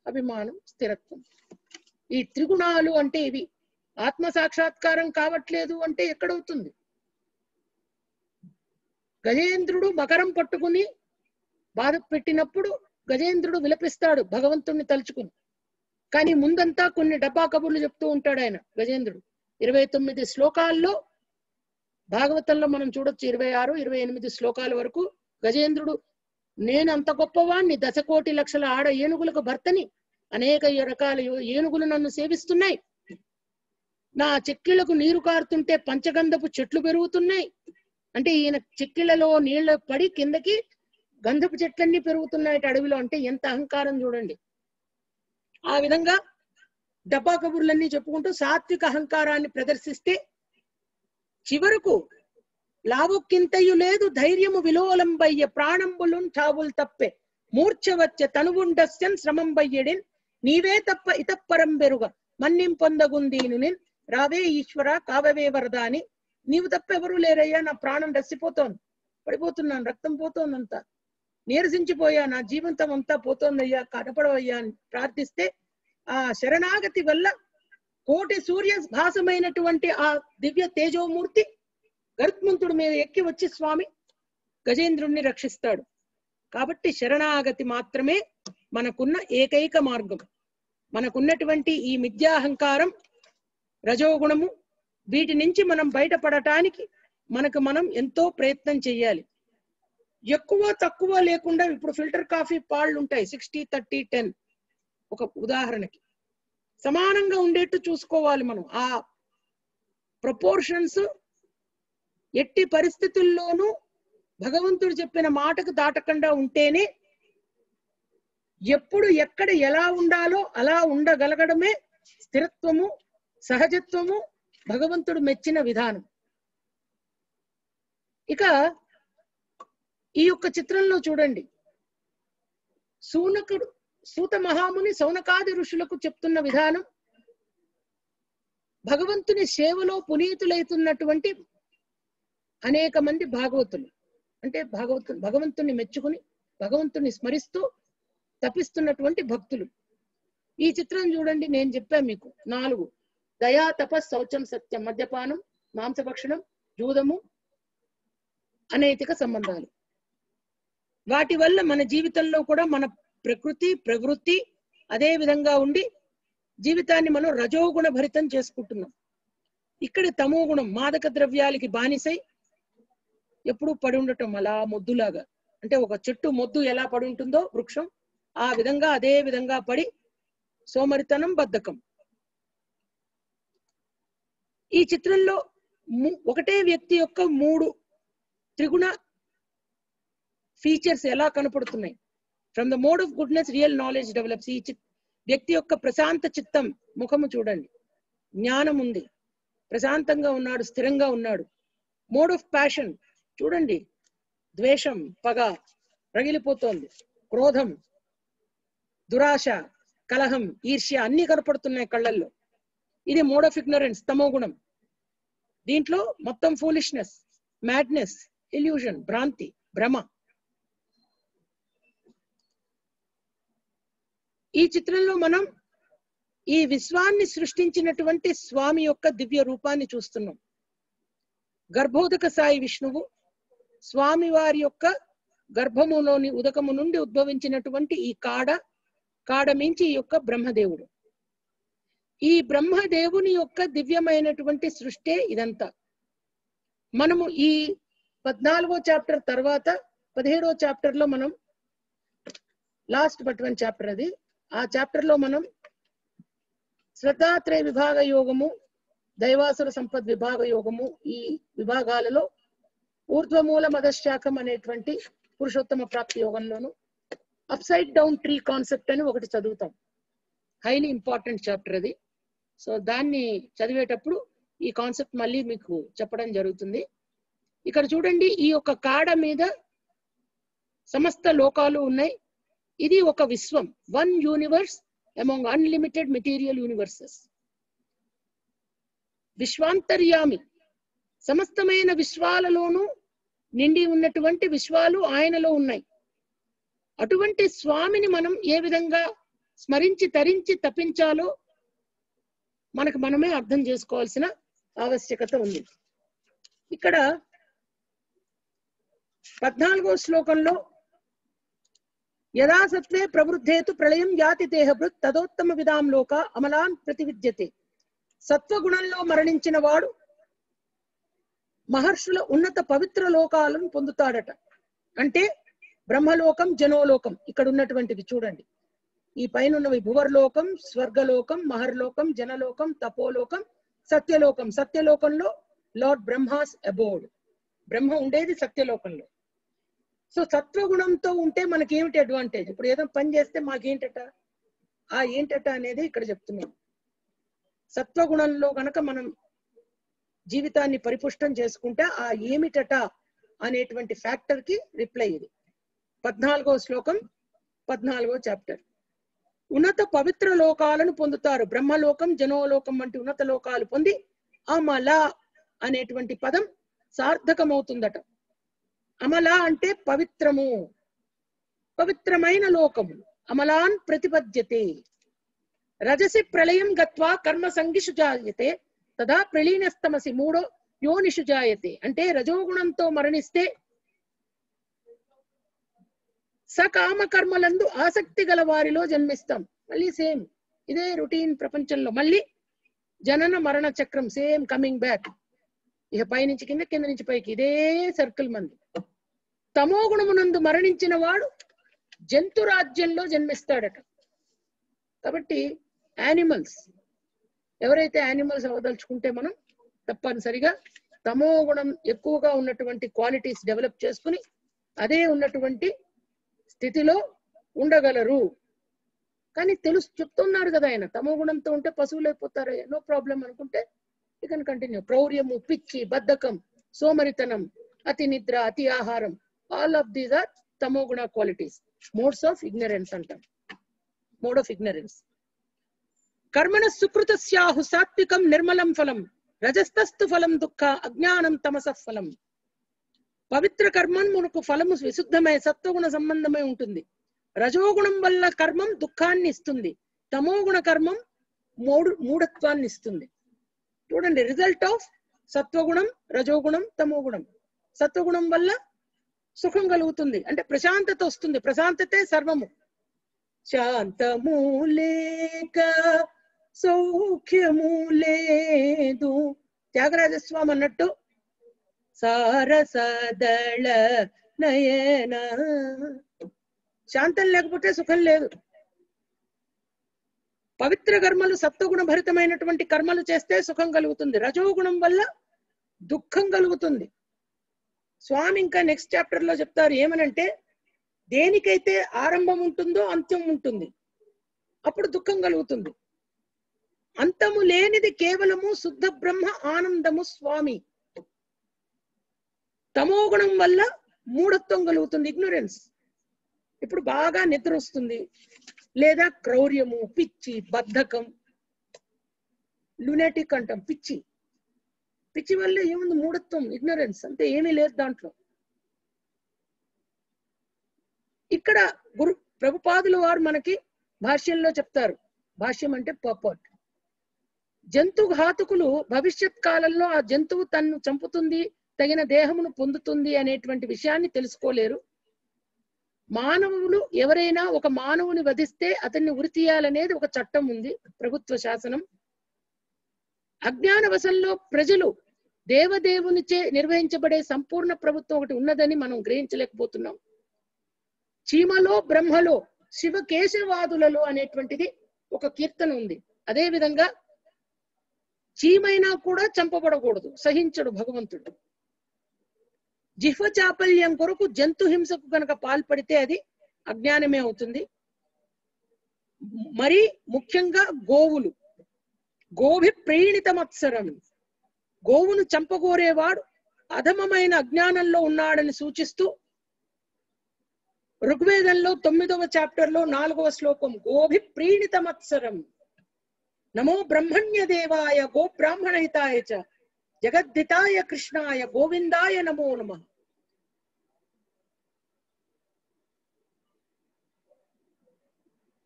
అభిమానం, స్థిరత్వం. ఈ త్రిగుణాలు అంటే ఇవి. ఆత్మ సాక్షాత్కారం కావట్లేదు అంటే ఎక్కడవుతుంది? గజేంద్రుడు మకరం పట్టుకుని బాధ పెట్టినప్పుడు గజేంద్రుడు విలపిస్తాడు భగవంతుణ్ణి తలుచుకుని. కానీ ముందంతా కొన్ని డబ్బా కబుర్లు చెప్తూ ఉంటాడు ఆయన గజేంద్రుడు. 29 శ్లోకాల్లో భాగవతంలో మనం చూడొచ్చు, 26, 28 శ్లోకాల వరకు గజేంద్రుడు నేను అంత గొప్పవాణ్ణి, 10,00,00,000 ఆడ ఏనుగులకు భర్తని, అనేక రకాల ఏనుగులు నన్ను సేవిస్తున్నాయి, నా చెక్కిళ్లకు నీరు కారుతుంటే పంచగంధపు చెట్లు పెరుగుతున్నాయి. అంటే ఈయన చెక్కిళ్లలో నీళ్లు పడి కిందకి గంధపు చెట్లన్నీ పెరుగుతున్నాయి అడవిలో. అంటే ఎంత అహంకారం చూడండి. ఆ విధంగా డబ్బా కబుర్లన్నీ చెప్పుకుంటూ సాత్విక అహంకారాన్ని ప్రదర్శిస్తే చివరకు లావుక్కింతయు లేదు ధైర్యము విలోలంబయ్య ప్రాణంబులున్ చావులు తప్పే మూర్ఛవచ్చ తనువుండస్యన్ శ్రమం బయ్యడిన్ నీవే తప్ప ఇతప్పరం బెరుగ మన్నిం పొందగుందీను నిన్ రావే ఈశ్వర కావవే వరద అని, నీవు తప్ప ఎవరూ లేరయ్యా, నా ప్రాణం రసిపోతోంది, పడిపోతున్నాను, రక్తం పోతోందంతా, నీరసించిపోయా, నా జీవితం అంతా పోతోందయ్యా, కనపడవయ్యా అని ప్రార్థిస్తే ఆ శరణాగతి వల్ల కోటి సూర్య భాసమైనటువంటి ఆ దివ్య తేజోమూర్తి గరుత్మంతుడి మీద ఎక్కి వచ్చి స్వామి గజేంద్రుణ్ణి రక్షిస్తాడు. కాబట్టి శరణాగతి మాత్రమే మనకున్న ఏకైక మార్గం. మనకున్నటువంటి ఈ మిథ్యాహంకారం, రజోగుణము, వీటి నుంచి మనం బయటపడటానికి మనకు మనం ఎంతో ప్రయత్నం చెయ్యాలి. ఎక్కువ తక్కువ లేకుండా, ఇప్పుడు ఫిల్టర్ కాఫీ పాళ్ళు ఉంటాయి 60, 30, 10 ఒక ఉదాహరణకి, సమానంగా ఉండేట్టు చూసుకోవాలి మనం. ఆ ప్రపోర్షన్స్ ఎట్టి పరిస్థితుల్లోనూ భగవంతుడు చెప్పిన మాటకు దాటకుండా ఉంటేనే, ఎప్పుడు ఎక్కడ ఎలా ఉండాలో అలా ఉండగలగడమే స్థిరత్వము, సహజత్వము, భగవంతుడు మెచ్చిన విధానం. ఇక ఈ యొక్క చిత్రంలో చూడండి, సూత మహాముని సౌనకాది ఋషులకు చెప్తున్న విధానం, భగవంతుని సేవలో పునీతులైతున్నటువంటి అనేక మంది భాగవతులు, అంటే భగవంతుని మెచ్చుకుని భగవంతుని స్మరిస్తూ తపిస్తున్నటువంటి భక్తులు. ఈ చిత్రం చూడండి, నేను చెప్పాను మీకు 4: దయా, తపస్, శౌచం, సత్యం, మద్యపానం, మాంసభక్షణం, జూదము, అనైతిక సంబంధాలు. వాటి వల్ల మన జీవితంలో కూడా మన ప్రకృతి, ప్రవృత్తి అదే విధంగా ఉండి జీవితాన్ని మనం రజోగుణ భరితం చేసుకుంటున్నాం. ఇక్కడ తమో గుణం, మాదక ద్రవ్యాలకి బానిసై ఎప్పుడు పడి ఉండటం, అలా మొద్దులాగా. అంటే ఒక చెట్టు మొద్దు ఎలా పడి ఉంటుందో వృక్షం, ఆ విధంగా అదే విధంగా పడి సోమరితనం, బద్ధకం. ఈ చిత్రంలో ఒకటే వ్యక్తి యొక్క 3 త్రిగుణ ఫీచర్స్ ఎలా కనపడుతున్నాయి. From the mode of goodness real knowledge develops. ఈ వ్యక్తి యొక్క ప్రశాంత చిత్తం, ముఖము చూడండి, జ్ఞానం ఉంది, ప్రశాంతంగా ఉన్నాడు, స్థిరంగా ఉన్నాడు. మోడ్ ఆఫ్ ప్యాషన్ చూడండి, ద్వేషం, పగ రగిలిపోతోంది, క్రోధం, దురాశ, కలహం, ఈర్ష్య అన్ని కనపడుతున్నాయి కళ్ళల్లో. ఇది మోడ్ ఆఫ్ ఇగ్నరెన్స్, తమో గుణం. దీంట్లో మొత్తం ఫూలిష్నెస్, మ్యాడ్నెస్, ఇల్యూషన్, భ్రాంతి, భ్రమ. ఈ చిత్రంలో మనం ఈ విశ్వాన్ని సృష్టించినటువంటి స్వామి యొక్క దివ్య రూపాన్ని చూస్తున్నాం. గర్భోదక సాయి విష్ణువు స్వామి వారి యొక్క గర్భములోని ఉదకము నుండి ఉద్భవించినటువంటి ఈ కాడ మించి ఈ యొక్క బ్రహ్మదేవుడు. ఈ బ్రహ్మదేవుని యొక్క దివ్యమైనటువంటి సృష్టే ఇదంతా. మనము ఈ 14వ చాప్టర్ తర్వాత 17వ చాప్టర్ లో మనం లాస్ట్ బట్ 1 చాప్టర్ అది, ఆ చాప్టర్ లో మనం శ్రద్ధాత్రయ విభాగ యోగము, దైవాసుర సంపద్ విభాగ యోగము, ఈ విభాగాలలో ఊర్ధ్వమూల మదశాఖం అనేటువంటి పురుషోత్తమ ప్రాప్తి యోగంలోను అప్సైడ్ డౌన్ ట్రీ కాన్సెప్ట్ అని ఒకటి చదువుతాం. హైలీ ఇంపార్టెంట్ చాప్టర్ అది. సో దాన్ని చదివేటప్పుడు ఈ కాన్సెప్ట్ మళ్ళీ మీకు చెప్పడం జరుగుతుంది. ఇక్కడ చూడండి, ఈ యొక్క కాడ మీద సమస్త లోకాలు ఉన్నాయి. ఇది ఒక విశ్వం, one universe among unlimited material universes. విశ్వాంతర్యామి, సమస్తమైన విశ్వాలలోనూ నిండి ఉన్నటువంటి విశ్వాలు ఆయనలో ఉన్నాయి. అటువంటి స్వామిని మనం ఏ విధంగా స్మరించి తరించి తప్పించాలో మనకు మనమే అర్థం చేసుకోవాల్సిన ఆవశ్యకత ఉంది. ఇక్కడ 14వ శ్లోకంలో యథాసత్వే ప్రవృద్ధేతు ప్రళయం యాతి దేహభృత్ తదోత్తమ విదాం లోక అమలాన్ ప్రతివిద్యతే. సత్వగుణంలో మరణించిన వాడు మహర్షుల ఉన్నత పవిత్ర లోకాలను పొందుతాడట. అంటే బ్రహ్మలోకం, జనోలోకం ఇక్కడ ఉన్నటువంటివి చూడండి. ఈ పైన ఉన్నవి భువర్లోకం, స్వర్గలోకం, మహర్లోకం, జనలోకం, తపోలోకం, సత్యలోకం. సత్యలోకంలో లార్డ్ బ్రహ్మాస్ అబోర్డ్, బ్రహ్మ ఉండేది సత్యలోకంలో. సో సత్వగుణంతో ఉంటే మనకి ఏమిటి అడ్వాంటేజ్? ఇప్పుడు ఏదో పని చేస్తే మాకేంటట, ఆ ఏంటట అనేది ఇక్కడ చెప్తున్నాం. సత్వగుణంలో గనక మనం జీవితాన్ని పరిపుష్టం చేసుకుంటే ఆ ఏమిటట అనేటువంటి ఫ్యాక్టర్ కి రిప్లై ఇది. 14వ శ్లోకం 14వ చాప్టర్. ఉన్నత పవిత్ర లోకాలను పొందుతారు. బ్రహ్మలోకం, జనోలోకం వంటి ఉన్నత లోకాలు పొంది అమల అనేటువంటి పదం సార్థకమవుతుందట. అమల అంటే పవిత్రము, పవిత్రమైన లోకము. అమలాన్ ప్రతిపద్యతే. రజసి ప్రళయం గత్వా కర్మ సంగిషు జాయతే తదా ప్రళీనస్తమసి మూడో యోనిషు జాయతే. అంటే రజోగుణంతో మరణిస్తే సకామ కర్మలందు ఆసక్తి గల వారిలో జన్మిస్తాం. మళ్ళీ సేమ్ ఇదే రొటీన్ ప్రపంచంలో మళ్ళీ జనన మరణ చక్రం, సేమ్ కమింగ్ బ్యాక్. ఇక పైనుంచి కింద, కింద నుంచి పైకి, ఇదే సర్కిల్ మంది. తమో గుణమునందు మరణించిన వాడు జంతు రాజ్యంలో జన్మిస్తాడట. కాబట్టి యానిమల్స్, ఎవరైతే యానిమల్స్ అవదలుచుకుంటే మనం తప్పనిసరిగా తమో గుణం ఎక్కువగా ఉన్నటువంటి క్వాలిటీస్ డెవలప్ చేసుకుని అదే ఉన్నటువంటి స్థితిలో ఉండగలరు. కానీ చెప్తున్నారు కదా ఆయన, తమో గుణంతో ఉంటే పశువులు అయిపోతారు, నో ప్రాబ్లం అనుకుంటే యూ కెన్ కంటిన్యూ. క్రౌర్యము, పిచ్చి, బద్ధకం, సోమరితనం, అతి నిద్ర, అతి ఆహారం, ఆల్ ఆఫ్ దీస్ ఆర్ తమో గుణ క్వాలిటీస్. మోడ్స్ ఆఫ్ ఇగ్నరెన్స్ అంటాం, మోడ్ ఆఫ్ ఇగ్నరెన్స్. కర్మణ సుకృతస్యాహు సాత్వికం నిర్మలం ఫలం రజస్తస్తు ఫలం దుఃఖ అజ్ఞానం తమసః ఫలం. పవిత్ర కర్మం మనకు ఫలము విశుద్ధమై సత్వగుణ సంబంధమై ఉంటుంది. రజోగుణం వల్ల కర్మం దుఃఖాన్ని ఇస్తుంది, తమోగుణ కర్మం మూఢత్వాన్ని ఇస్తుంది. చూడండి, రిజల్ట్ ఆఫ్ సత్వగుణం, రజోగుణం, తమోగుణం. సత్వగుణం వల్ల సుఖం కలుగుతుంది, అంటే ప్రశాంతత వస్తుంది. ప్రశాంతతే సర్వము. శాంతము లేక సౌఖ్యము లేదు. త్యాగరాజస్వామి అన్నట్టు సారసదళ నయన. శాంతం లేకపోతే సుఖం లేదు. పవిత్ర కర్మలు, సత్వగుణ భరితమైనటువంటి కర్మలు చేస్తే సుఖం కలుగుతుంది. రజోగుణం వల్ల దుఃఖం కలుగుతుంది. స్వామి ఇంకా నెక్స్ట్ చాప్టర్ లో చెప్తారు ఏమనంటే, దేనికైతే ఆరంభం ఉంటుందో అంత్యం ఉంటుంది, అప్పుడు దుఃఖం కలుగుతుంది. అంతము లేనిది కేవలము శుద్ధ బ్రహ్మ ఆనందము స్వామి. తమోగుణం వల్ల మూఢత్వం కలుగుతుంది, ఇగ్నోరెన్స్. ఇప్పుడు బాగా నిద్ర వస్తుంది, లేదా క్రౌర్యము, పిచ్చి, బద్ధకం, లునాటిక్ అంటాం. పిచ్చి, పిచ్చి వల్ల ఏముంది? మూఢత్వం, ఇగ్నోరెన్స్, అంతే, ఏమీ లేదు దాంట్లో. ఇక్కడ ప్రభుపాదుల వారు మనకి భాష్యంలో చెప్తారు. భాష్యం అంటే పర్పట్. జంతు ఘాతుకులు భవిష్యత్ కాలంలో ఆ జంతువు తన్ను చంపుతుంది, తగిన దేహమును పొందుతుంది అనేటువంటి విషయాన్ని తెలుసుకోలేరు. మానవులు ఎవరైనా ఒక మానవుని వధిస్తే అతన్ని ఉరి తీయాలనేది ఒక చట్టం ఉంది, ప్రభుత్వ శాసనం. అజ్ఞాన వశంలో ప్రజలు దేవదేవునిచే నిర్వహించబడే సంపూర్ణ ప్రభుత్వం ఒకటి ఉన్నదని మనం గ్రహించలేకపోతున్నాం. చీమలో, బ్రహ్మలో, శివ కేశవాదులలో అనేటువంటిది ఒక కీర్తన ఉంది. అదే విధంగా చీమైనా కూడా చంపబడకూడదు, సహించడు భగవంతుడు. జిహ్వ చాపల్యం కొరకు జంతు హింసకు కనుక పాల్పడితే అది అజ్ఞానమే అవుతుంది. మరి ముఖ్యంగా గోవులు, గోభి ప్రీణిత మత్సరం, గోవును చంపగోరేవాడు అధమమైన అజ్ఞానంలో ఉన్నాడని సూచిస్తూ ఋగ్వేదంలో 9వ చాప్టర్లో 4వ శ్లోకం గోభి ప్రీణిత మత్సరం నమో బ్రహ్మణ్య దేవాయ గో బ్రాహ్మణహితాయ చ జగద్ధితాయ కృష్ణాయ గోవిందాయ నమో నమః.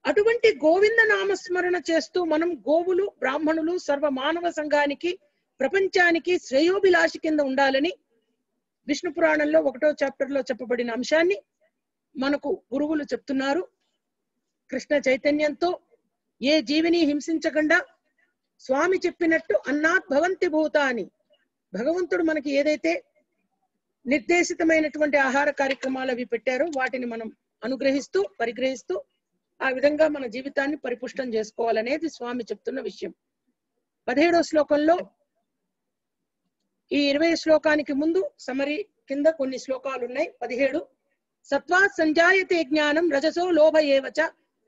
అటువంటి గోవింద నామస్మరణ చేస్తూ మనం గోవులు బ్రాహ్మణులు సర్వ మానవ సంఘానికి ప్రపంచానికి శ్రేయోభిలాషి కింద ఉండాలని విష్ణు పురాణంలో 1వ చాప్టర్లో చెప్పబడిన అంశాన్ని మనకు గురువులు చెప్తున్నారు. కృష్ణ చైతన్యంతో ఏ జీవిని హింసించకుండా స్వామి చెప్పినట్టు అన్నాత్ భవంతి భూతాని, భగవంతుడు మనకి ఏదైతే నిర్దేశితమైనటువంటి ఆహార కార్యక్రమాలు అవి పెట్టారో వాటిని మనం అనుగ్రహిస్తూ పరిగ్రహిస్తూ ఆ విధంగా మన జీవితాన్ని పరిపుష్టం చేసుకోవాలనేది స్వామి చెప్తున్న విషయం. 17వ శ్లోకంలో ఈ 20 శ్లోకానికి ముందు సమరీ కింద కొన్ని శ్లోకాలు ఉన్నాయి. 17 సత్వాత్ సంజాయతే జ్ఞానం రజసో లోభ ఏవచ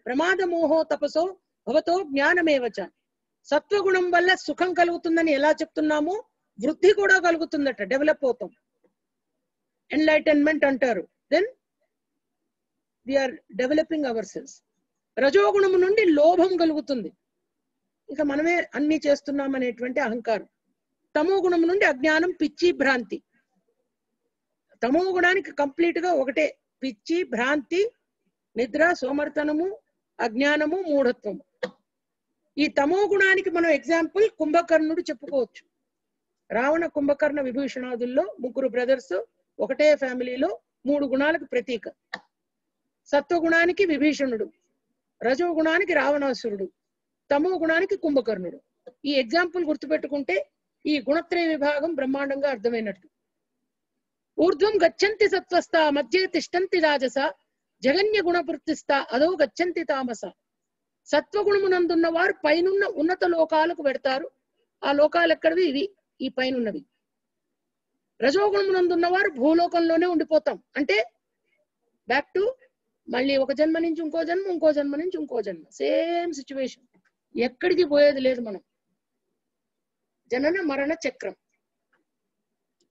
ప్రమాద మోహో తపసో భవతో జ్ఞానమేవచ. సత్వగుణం వల్ల సుఖం కలుగుతుందని ఎలా చెప్తున్నామో వృద్ధి కూడా కలుగుతుందట, డెవలప్ అవుతాం, ఎన్లైటన్మెంట్ అంటారు. Then we are developing our cells. రజోగుణము నుండి లోభం కలుగుతుంది, ఇక మనమే అన్ని చేస్తున్నాం అనేటువంటి అహంకారం. తమో గుణము నుండి అజ్ఞానం, పిచ్చి, భ్రాంతి. తమో గుణానికి కంప్లీట్ గా ఒకటే, పిచ్చి, భ్రాంతి, నిద్ర, సోమర్తనము, అజ్ఞానము, మూఢత్వము. ఈ తమో గుణానికి మనం ఎగ్జాంపుల్ కుంభకర్ణుడు చెప్పుకోవచ్చు. రావణ కుంభకర్ణ విభూషణాదుల్లో 3 బ్రదర్స్, ఒకటే ఫ్యామిలీలో 3 గుణాలకు ప్రతీక. సత్వగుణానికి విభీషణుడు, రజో గుణానికి రావణాసురుడు, తమో గుణానికి కుంభకర్ణుడు. ఈ ఎగ్జాంపుల్ గుర్తుపెట్టుకుంటే ఈ గుణత్రయ విభాగం బ్రహ్మాండంగా అర్థమైనట్టు. ఊర్ధ్వం గచ్చంతి సత్వస్థ మధ్య తిష్టంతి రాజస జగన్య గుణవృత్తిస్థ అదో గచ్చంతి తామస. సత్వగుణమునందున్న వారు పైనున్న ఉన్నత లోకాలకు వెడతారు. ఆ లోకాలు ఎక్కడివి? ఇవి, ఈ పైనున్నవి. రజోగుణమునందున్న వారు భూలోకంలోనే ఉండిపోతాం, అంటే బ్యాక్ టు మళ్ళీ ఒక జన్మ నుంచి ఇంకో జన్మ, ఇంకో జన్మ నుంచి ఇంకో జన్మ, సేమ్ సిచ్యువేషన్, ఎక్కడికి పోయేది లేదు మనం. జనన మరణ చక్రం.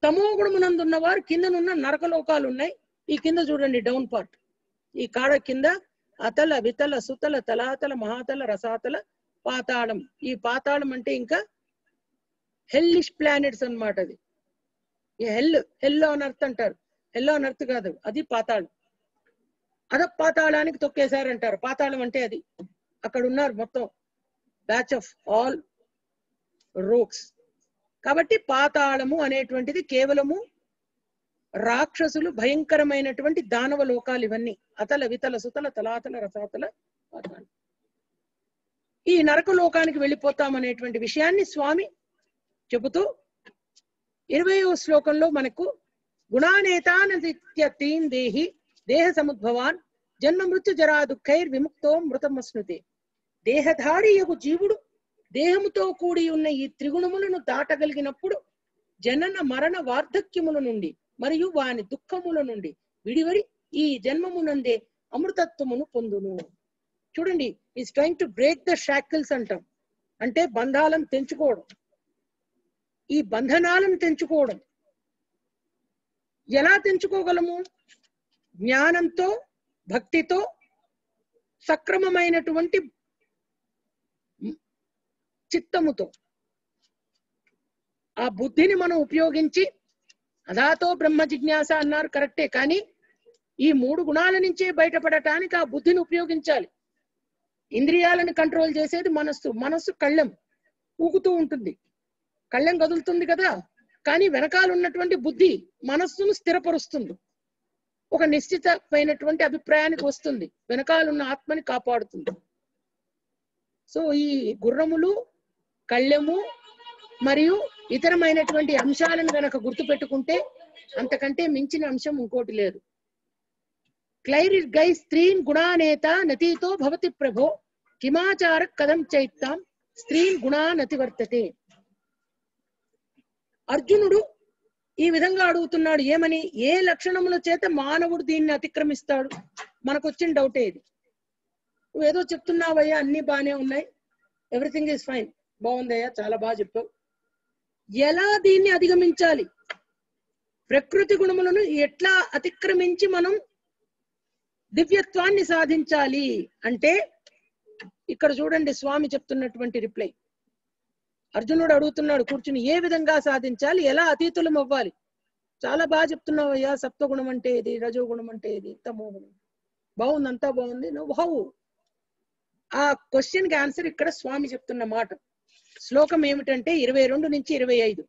తమో గుణమునందున్న వారు కిందనున్న నరకలోకాలు ఉన్నాయి. ఈ కింద చూడండి డౌన్ పార్ట్, ఈ కాడ కింద అతల వితల సుతల తలాతల మహాతల రసాతల పాతాళం. ఈ పాతాళం అంటే ఇంకా హెల్లిష్ ప్లానెట్స్ అన్నమాట. అది హెల్ ఆన్ ఎర్త్ అంటారు. హెల్ ఆన్ ఎర్త్ కాదు, అది పాతాళం. అద పాతాళానికి తొక్కేశారంటారు. పాతాళం అంటే అది. అక్కడ ఉన్నారు మొత్తం బ్యాచ్ ఆఫ్ ఆల్ రోక్స్. కాబట్టి పాతాళము అనేటువంటిది కేవలము రాక్షసులు, భయంకరమైనటువంటి దానవ లోకాలు ఇవన్నీ. అతల వితల సుతల తలాతల రసాతల పాతాళం. ఈ నరక లోకానికి వెళ్ళిపోతామనేటువంటి విషయాన్ని స్వామి చెబుతూ 20వ శ్లోకంలో మనకు గుణానేతానదిత్యతీన్ దేహి దేహ సముద్భవాన్ జన్మ మృత్యు జరా దుఃఖైర్ విముక్తో మృతమస్నుతే. దేహధారి యగు జీవుడు దేహముతో కూడి ఉన్న ఈ త్రిగుణములను దాటగలిగినప్పుడు జనన మరణ వార్ధక్యముల నుండి మరియు వాని దుఃఖముల నుండి విడివడి ఈ జన్మమునందే అమృతత్వమును పొందును. చూడండి, is trying to break the shackles అంటాం, అంటే బంధాలను తెంచుకోవడం. ఈ బంధనాలను తెంచుకోవడం ఎలా తెంచుకోగలము? జ్ఞానంతో, భక్తితో, సక్రమమైనటువంటి చిత్తముతో. ఆ బుద్ధిని మనం ఉపయోగించి, అదాతో బ్రహ్మ జిజ్ఞాస అన్నారు కరెక్టే, కానీ ఈ 3 గుణాల నుంచే బయటపడటానికి ఆ బుద్ధిని ఉపయోగించాలి. ఇంద్రియాలను కంట్రోల్ చేసేది మనస్సు. మనస్సు కళ్ళెం ఊగుతూ ఉంటుంది, కళ్ళెం కదులుతుంది కదా, కానీ వెనకాల ఉన్నటువంటి బుద్ధి మనస్సును స్థిరపరుస్తుంది, ఒక నిశ్చితమైనటువంటి అభిప్రాయానికి వస్తుంది, వెనకాలన్న ఆత్మని కాపాడుతుంది. సో ఈ గుర్రములు, కళ్ళెము మరియు ఇతరమైనటువంటి అంశాలను గనక గుర్తుపెట్టుకుంటే అంతకంటే మించిన అంశం ఇంకోటి లేదు. క్లైరిర్గై స్త్రీన్ గుణానేత నతీతో భవతి ప్రభో కిమాచార కథం చైత్తాం స్త్రీన్ గుణానతి వర్తతే. అర్జునుడు ఈ విధంగా అడుగుతున్నాడు, ఏమని? ఏ లక్షణముల చేత మానవుడు దీన్ని అతిక్రమిస్తాడు? మనకు వచ్చిన డౌటే ఇది. నువ్వేదో చెప్తున్నావయ్యా, అన్ని బానే ఉన్నాయి, ఎవ్రీథింగ్ ఈజ్ ఫైన్, బాగుందయ్యా, చాలా బాగా చెప్పావు. ఎలా దీన్ని అధిగమించాలి, ప్రకృతి గుణములను ఎట్లా అతిక్రమించి మనం దివ్యత్వాన్ని సాధించాలి అంటే ఇక్కడ చూడండి స్వామి చెప్తున్నటువంటి రిప్లై. అర్జునుడు అడుగుతున్నాడు కూర్చుని, ఏ విధంగా సాధించాలి, ఎలా అతీతులం అవ్వాలి. చాలా బాగా చెప్తున్నావు అయ్యా. సప్తగుణం అంటే ఇది, రజోగుణం అంటే ఇది, తమో గుణం. బాగుంది, అంతా బాగుంది. నువ్వు హౌ, ఆ క్వశ్చన్ కి ఆన్సర్ ఇక్కడ స్వామి చెప్తున్న మాట. శ్లోకం ఏమిటంటే 22 నుంచి 25.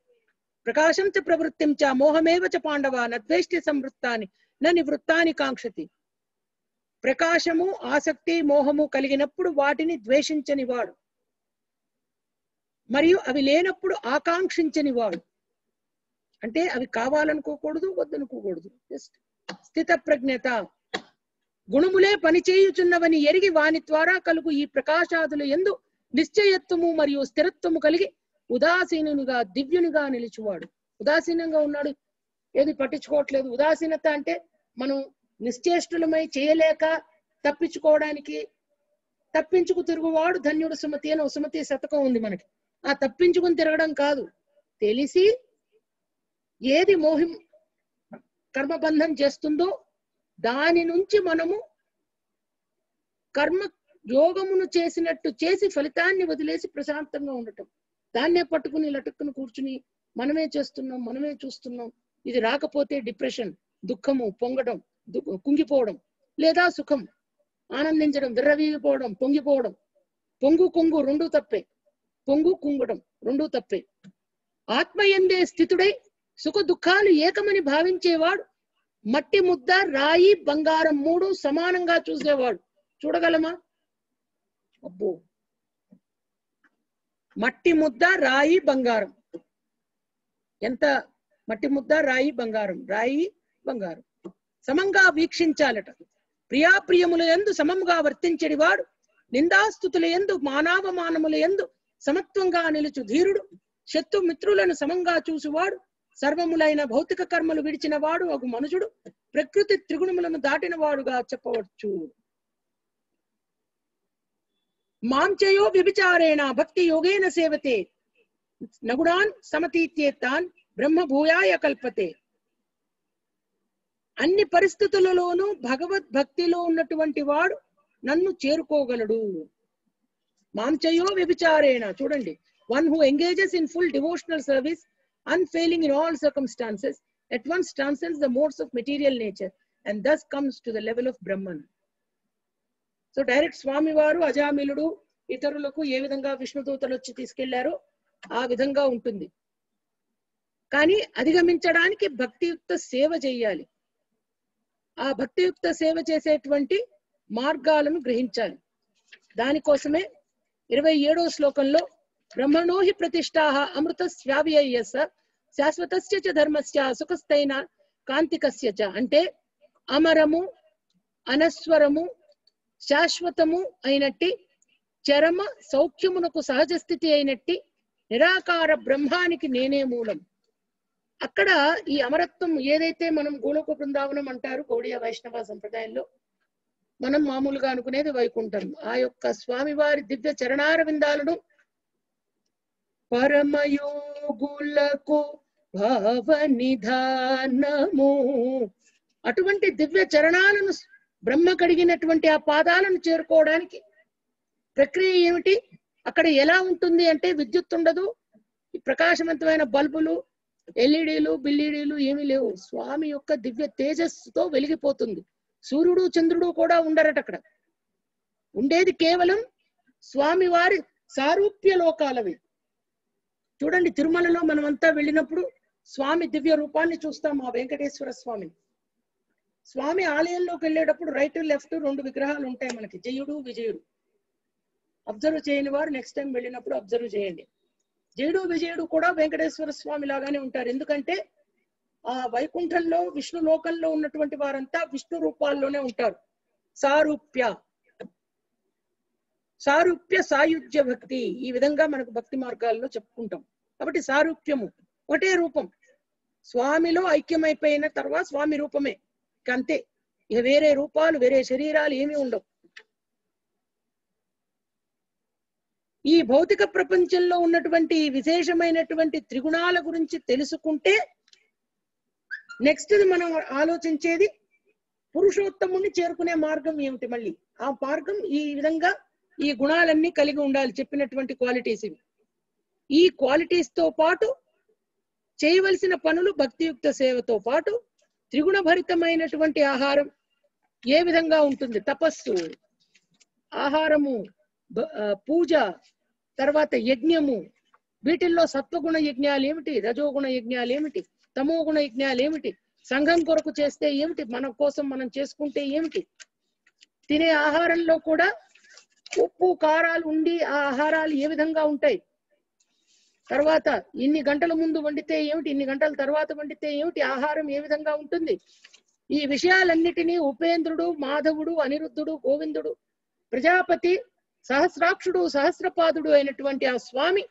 ప్రకాశం చ ప్రవృత్తిం చ మోహమేవ చ పాండవ నద్వేష్టి సంవృత్తాని న నివృత్తాని కాంక్షతి. ప్రకాశము, ఆసక్తి, మోహము కలిగినప్పుడు వాటిని ద్వేషించని వాడు, మరియు అవి లేనప్పుడు ఆకాంక్షించని వాడు. అంటే అవి కావాలనుకోకూడదు, వద్దనుకోకూడదు. జస్ట్ స్థిత ప్రజ్ఞత. గుణములే పనిచేయుచున్నవని ఎరిగి వాని ద్వారా కలుగు ఈ ప్రకాశాదులు ఎందు నిశ్చయత్వము మరియు స్థిరత్వము కలిగి ఉదాసీనునిగా దివ్యునిగా నిలిచువాడు. ఉదాసీనంగా ఉన్నాడు, ఏది పట్టించుకోవట్లేదు. ఉదాసీనత అంటే మనం నిశ్చేష్టులమై చేయలేక తప్పించుకోవడానికి, తప్పించుకు తిరుగువాడు ధన్యుడు సుమతి అని సుమతి శతకం ఉంది మనకి. ఆ తప్పించుకుని తిరగడం కాదు, తెలిసి ఏది కర్మబంధం చేస్తుందో దాని నుంచి మనము కర్మ యోగమును చేసినట్టు చేసి ఫలితాన్ని వదిలేసి ప్రశాంతంగా ఉండటం. దాన్నే పట్టుకుని లటుక్కుని కూర్చుని మనమే చేస్తున్నాం, మనమే చూస్తున్నాం. ఇది రాకపోతే డిప్రెషన్, దుఃఖము, పొంగడం, కుంగిపోవడం, లేదా సుఖం ఆనందించడం, విర్రవీగిపోవడం, పొంగిపోవడం. పొంగు కొంగు రెండూ తప్పే, పొంగు కుంగడం రెండూ తప్పే. ఆత్మయందే స్థితుడై సుఖ దుఃఖాలు ఏకమని భావించేవాడు మట్టి ముద్ద, రాయి, బంగారం మూడు సమానంగా చూసేవాడు. చూడగలమా? అబ్బో, మట్టి ముద్ద, రాయి, బంగారం. ఎంత మట్టి ముద్ద, రాయి, బంగారం, రాయి బంగారం సమంగా వీక్షించాలట. ప్రియాప్రియముల యందు సమంగా వర్తించెడివాడు నిందాస్తుతుల యందు మానావమానముల యందు సమత్వంగా నిలుచు ధీరుడు శత్రు మిత్రులను సమంగా చూసువాడు సర్వములైన భౌతిక కర్మలు విడిచిన వాడు ఒక మనుషుడు ప్రకృతి త్రిగుణములను దాటిన వాడుగా చెప్పవచ్చు. మాంచయో వ్యభిచారేణ భక్తి యోగేన సేవతే నగుణాన్ సమతీత్యేతాన్ బ్రహ్మ భూయాయ కల్పతే. అన్ని పరిస్థితులలోనూ భగవద్భక్తిలో ఉన్నటువంటి వాడు నన్ను చేరుకోగలడు. మాంచయో వ్యభిచారేణ, చూడండి, one who engages in full devotional service, unfailing in all circumstances, at once transcends the modes of material nature and thus comes to the level of Brahman. So direct స్వామి వారు అజామిలుడు ఇతరులకు ఏ విధంగా విష్ణుదూతలు వచ్చి తీసుకెళ్లారో ఆ విధంగా ఉంటుంది. కానీ అధిగమించడానికి భక్తియుక్త సేవ చేయాలి. ఆ భక్తియుక్త సేవ చేసేటువంటి మార్గాలను గ్రహించాలి. దానికోసమే 27వ శ్లోకంలో బ్రహ్మణోహి ప్రతిష్ఠాః అమృతస్యావ్యయస్య శాశ్వతస్య చ ధర్మస్య సుఖస్థైన కాంతికస్య చ. అంటే అమరము, అనస్వరము, శాశ్వతము అయినట్టి చరమ సౌఖ్యమునకు సహజ స్థితి అయినట్టి నిరాకార బ్రహ్మానికి నేనే మూలం. అక్కడ ఈ అమరత్వం ఏదైతే మనం గోలోక బృందావనం అంటారు గౌడీయ వైష్ణవ సంప్రదాయంలో, మనం మామూలుగా అనుకునేది వైకుంఠం. ఆ యొక్క స్వామివారి దివ్య చరణార విందాలను పరమయోగులకు భావ నిధానము, అటువంటి దివ్య చరణాలను బ్రహ్మ కడిగినటువంటి ఆ పాదాలను చేరుకోవడానికి ప్రక్రియ ఏమిటి? అక్కడ ఎలా ఉంటుంది అంటే విద్యుత్ ఉండదు, ప్రకాశవంతమైన బల్బులు, ఎల్ఈడీలు, బిల్ఈడీలు ఏమీ లేవు. స్వామి యొక్క దివ్య తేజస్సుతో వెలిగిపోతుంది. సూర్యుడు చంద్రుడు కూడా ఉండరట అక్కడ. ఉండేది కేవలం స్వామి వారి సారూప్య లోకాలవి. చూడండి, తిరుమలలో మనమంతా వెళ్ళినప్పుడు స్వామి దివ్య రూపాన్ని చూస్తాం. ఆ వెంకటేశ్వర స్వామిని. స్వామి ఆలయంలోకి వెళ్ళేటప్పుడు రైట్ లెఫ్ట్ 2 విగ్రహాలు ఉంటాయి మనకి, జయుడు విజయుడు. అబ్జర్వ్ చేయని వారు నెక్స్ట్ టైం వెళ్ళినప్పుడు అబ్జర్వ్ చేయండి. జయుడు విజయుడు కూడా వెంకటేశ్వర స్వామి లాగానే ఉంటారు. ఎందుకంటే ఆ వైకుంఠంలో విష్ణు లోకంలో ఉన్నటువంటి వారంతా విష్ణు రూపాల్లోనే ఉంటారు. సారూప్య సాయుధ్య భక్తి, ఈ విధంగా మనకు భక్తి మార్గాల్లో చెప్పుకుంటాం. కాబట్టి సారూప్యము ఒకటే రూపం. స్వామిలో ఐక్యమైపోయిన తర్వాత స్వామి రూపమే, అంతే. ఇక వేరే రూపాలు, వేరే శరీరాలు ఏమీ ఉండవు. ఈ భౌతిక ప్రపంచంలో ఉన్నటువంటి విశేషమైనటువంటి త్రిగుణాల గురించి తెలుసుకుంటే నెక్స్ట్ మనం ఆలోచించేది పురుషోత్తముని చేరుకునే మార్గం ఏమిటి. మళ్ళీ ఆ మార్గం ఈ విధంగా ఈ గుణాలన్నీ కలిగి ఉండాలి, చెప్పినటువంటి క్వాలిటీస్ ఇవి. ఈ క్వాలిటీస్ తో పాటు చేయవలసిన పనులు భక్తియుక్త సేవతో పాటు త్రిగుణ భరితమైనటువంటి ఆహారం ఏ విధంగా ఉంటుంది, తపస్సు, ఆహారము, పూజ, తర్వాత యజ్ఞము, వీటిల్లో సత్వగుణ యజ్ఞాలు ఏమిటి, రజోగుణ యజ్ఞాలు ఏమిటి, తమోగుణ యజ్ఞాలు ఏమిటి, సంఘం కొరకు చేస్తే ఏమిటి, మన కోసం మనం చేసుకుంటే ఏమిటి, తినే ఆహారంలో కూడా ఉప్పు కారాలు ఉండి ఆ ఆహారాలు ఏ విధంగా ఉంటాయి, తర్వాత ఇన్ని గంటల ముందు వండితే ఏమిటి, ఇన్ని గంటల తర్వాత వండితే ఏమిటి, ఆహారం ఏ విధంగా ఉంటుంది, ఈ విషయాలన్నిటినీ ఉపేంద్రుడు, మాధవుడు, అనిరుద్ధుడు, గోవిందుడు, ప్రజాపతి, సహస్రాక్షుడు, సహస్రపాదుడు అయినటువంటి ఆ స్వామి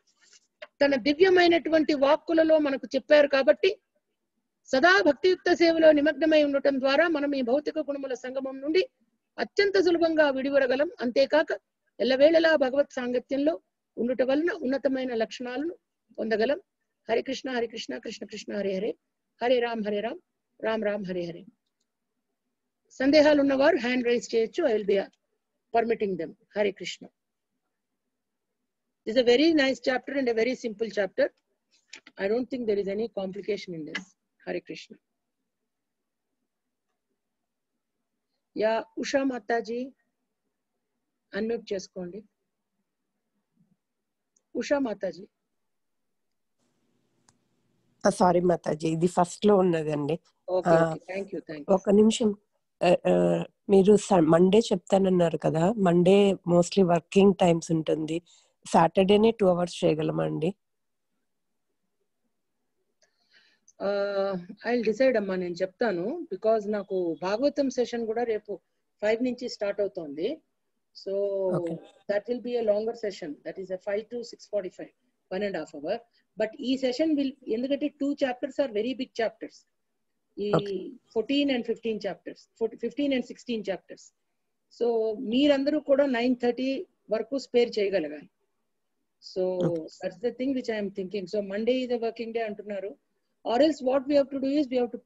తన దివ్యమైనటువంటి వాక్కులలో మనకు చెప్పారు. కాబట్టి సదా భక్తియుక్త సేవలో నిమగ్నమై ఉండటం ద్వారా మనం ఈ భౌతిక గుణముల సంగమం నుండి అత్యంత సులభంగా విడివరగలం. అంతేకాక ఎల్లవేళలా భగవత్ సాంగత్యంలో ఉండటం వలన ఉన్నతమైన లక్షణాలను పొందగలం. హరే కృష్ణ హరే కృష్ణ కృష్ణ కృష్ణ హరే హరే, హరే రామ్ రామ్ రామ్ హరే హరే. సందేహాలు ఉన్నవారు హ్యాండ్ రైజ్ చేయొచ్చు. I will be permitting them. Hare Krishna. This is a very nice chapter and a very simple chapter. I don't think there is any complication in this. Hare Krishna. Yeah, Usha Mataji, unmute cheskondi. Usha Mataji. Sorry Mataji, ఇది first లో ఉన్నదండి. Okay, thank you. ఒక నిమిషం. మీరు Monday చెప్తానన్నారు కదా, Monday mostly working times ఉంటుంది, సాటర్డేనే 2 hours చేయగలమా అండి? ఐ విల్ డిసైడ్ అమ్మా, నేను చెప్తాను. బికాజ్ నాకు భాగవతం సెషన్ కూడా రేపు 5 నుంచి స్టార్ట్ అవుతోంది. So that will be a longer session, that is 5 to 6:45, 1.5 hour. But ఈ సెషన్ విల్, ఎందుకంటే 2 chapters are very big chapters, ఈ 14 and 15 chapters, 15 and 16 chapters. So మీరందరూ కూడా 9:30 వరకు స్పేర్ చేయగలగాలి. So that's the thing which I'm thinking. So Monday is a working day అంటున్నారు. Or else what we have to do is we have to